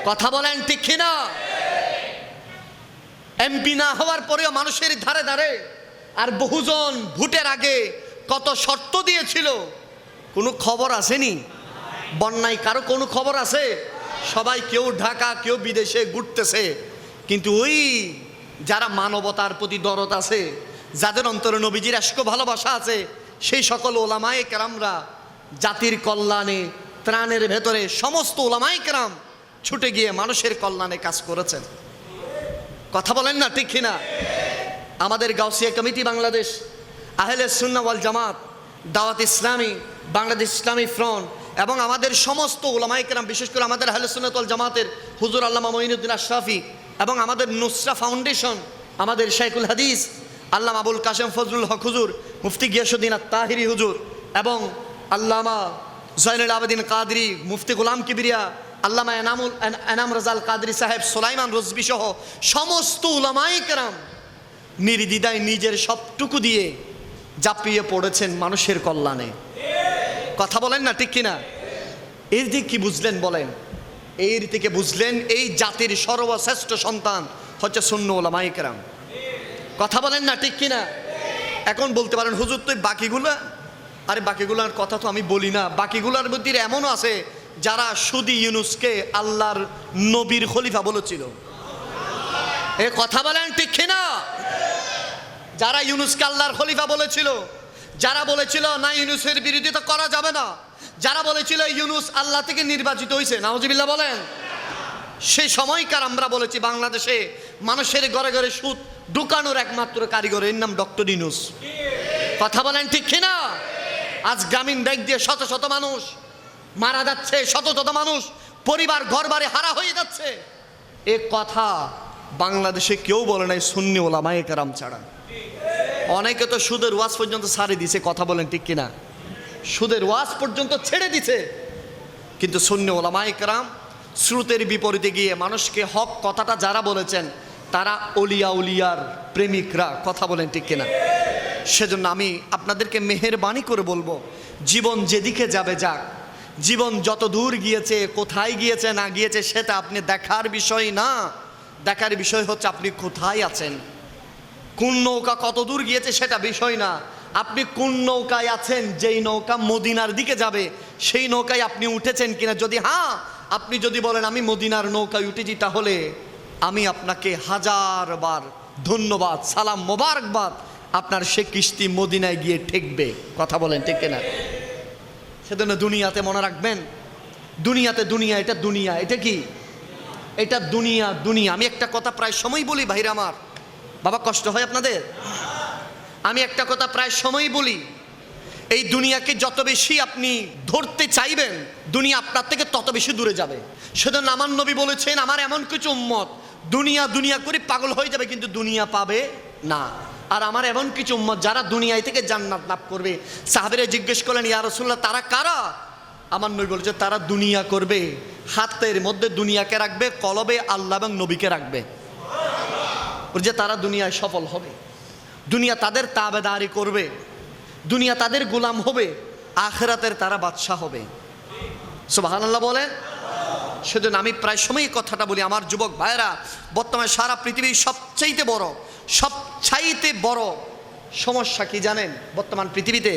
কথা বলেন ঠিক কিনা? এমপি না হওয়ার পরেও মানুষের ধারে ধারে, আর বহুজন ভোটের আগে কত শর্ত দিয়েছিল, কোনো খবর আসেনি। বন্যায় কারো কোনো খবর আছে? সবাই কেউ ঢাকা কেউ বিদেশে ঘুরতেছে, কিন্তু ওই যারা মানবতার প্রতি দরদ আছে, যাদের অন্তরে নবীজির আশক ভালোবাসা আছে, সেই সকল ওলামায়ে কেরামরা জাতির কল্যাণে ত্রাণের ভেতরে সমস্ত ওলামায়ে কেরাম ছুটে গিয়ে মানুষের কল্যাণে কাজ করেছেন। কথা বলেন না ঠিক কিনা? আমাদের গাউসিয়া কমিটি বাংলাদেশ, আহলে সুন্নাহ ওয়াল জামাত, দাওয়াত ইসলামী, বাংলাদেশ ইসলামী ফ্রন্ট, এবং আমাদের সমস্ত উলামায়ে কেরাম, বিশেষ করে আমাদের আহলে সুন্নাত ওয়াল জামাতের হুজুর আল্লামা মঈনুদ্দিন আশরাফি এবং আমাদের নুসরা ফাউন্ডেশন, আমাদের শাইখুল হাদিস আল্লামা আবুল কাশেম ফজলুল হক হুজুর, মুফতি গিয়াসউদ্দিন আত-তাহিরি হুজুর এবং আল্লামা জয়নুল আবেদিন কাদরি, মুফতি গোলাম কিবরিয়া, আল্লামা এনাম রাজাল কাদরি সাহেব, সুলাইমান রজবি সহ সমস্ত উলামায়ে কেরাম নির্দ্বিধায় নিজের সবটুকু দিয়ে ঝাঁপিয়ে পড়েছেন মানুষের কল্যাণে। কথা বলেন না, ঠিক কিনা? এর দিক কি বুঝলেন বলেন? এর থেকে বুঝলেন এই জাতির সর্বশ্রেষ্ঠ সন্তান হচ্ছে সুন্নি উলামায়ে কেরাম। কথা বলেন না, ঠিক কিনা? এখন বলতে পারেন হুজুর তো বাকিগুলা, আরে বাকিগুলার কথা তো আমি বলি না। বাকিগুলার মধ্যে এমনও আছে যারা শুধু ইউনুসকে আল্লাহর নবীর খলিফা বলেছিল। এ কথা বলেন ঠিক কিনা? যারা ইউনুসকে আল্লাহর খলিফা বলেছিল, যারা বলেছিল না ইউনুসের বিরোধিতা করা যাবে না, যারা বলেছিল ইউনুস আল্লাহ থেকে নির্বাচিত হয়েছে, নাউজুবিল্লাহ বলেন, সেই সময়কার আমরা বলেছি বাংলাদেশে মানুষের ঘরে ঘরে সুদ ঢুকানোর একমাত্র কারিগর, এর নাম ডক্টর ইউনুস। কথা বলেন ঠিক কিনা? আজ গ্রামীণ ব্যাংক দিয়ে শত শত মানুষ মারা যাচ্ছে, শত শত মানুষ পরিবার ঘর বাড়ি হারা হয়ে যাচ্ছে। এ কথা বাংলাদেশে কেউ বলে নাই সুন্নি উলামায়ে কেরাম ছাড়া। অনেকে তো সুদের ওয়াজ পর্যন্ত ছাড়ে দিছে। কথা বলেন ঠিক কিনা? সুদের ওয়াজ পর্যন্ত ছেড়ে দিছে, কিন্তু সুন্নি উলামায়ে কেরাম স্রোতের বিপরীতে গিয়ে মানুষকে হক কথাটা যারা বলেছেন তারা অলিয়া উলিয়ার প্রেমিকরা। কথা বলেন ঠিক কিনা? সেজন্য আমি আপনাদেরকে মেহেরবানি করে বলবো, জীবন যেদিকে যাবে যাক, জীবন যত দূর গিয়েছে, কোথায় গিয়েছে না গিয়েছে সেটা আপনি দেখার বিষয় না। দেখার বিষয় হচ্ছে আপনি কোথায় আছেন। কোন নৌকা কত দূর গিয়েছে সেটা বিষয় না, আপনি কোন নৌকায় আছেন। যেই নৌকা মদিনার দিকে যাবে সেই নৌকায় আপনি উঠেছেন কিনা। যদি হ্যাঁ আপনি যদি বলেন আমি মদিনার নৌকায় উঠেছি, তাহলে আমি আপনাকে হাজারবার ধন্যবাদ, সালাম, মোবারকবাদ। আপনার সে কিস্তি মদিনায় গিয়ে ঠেকবে। কথা বলেন ঠিক কিনা? সেজন্য দুনিয়াতে মনে রাখবেন, দুনিয়াতে দুনিয়া, এটা দুনিয়া, এটা কি? এটা দুনিয়া। দুনিয়া আমি একটা কথা প্রায় সময় বলি ভাইরা আমার, বাবা কষ্ট হয় আপনাদের? আমি একটা কথা প্রায় সময় বলি, এই দুনিয়াকে যত বেশি আপনি ধরতে চাইবেন দুনিয়া আপনার থেকে তত বেশি দূরে যাবে। সেজন্য আমার নবী বলেছেন আমার এমন কিছু উম্মত দুনিয়া দুনিয়া করে পাগল হয়ে যাবে কিন্তু দুনিয়া পাবে না। আর আমার এমন কিছু উম্মত যারা দুনিয়ায় থেকে জান্নাত লাভ করবে। সাহাবীরা জিজ্ঞেস করলেন ইয়া রাসূলুল্লাহ তারা কারা? আমার নবী বলেছে তারা দুনিয়া করবে, হাতের মধ্যে দুনিয়াকে রাখবে, কলবে আল্লাহ এবং নবীকে রাখবে। ওর যে তারা দুনিয়ায় সফল হবে, দুনিয়া তাদের তাবেদারি করবে, দুনিয়া তাদের গোলাম হবে, আখিরাতের তারা বাদশা হবে। সুবহানাল্লাহ বলেন। সেজন্য আমি প্রায় সময় কথাটা বলি, আমার যুবক ভাইরা, বর্তমানে সারা পৃথিবীর সবচাইতে বড় সমস্যা কি জানেন বর্তমান পৃথিবীতে?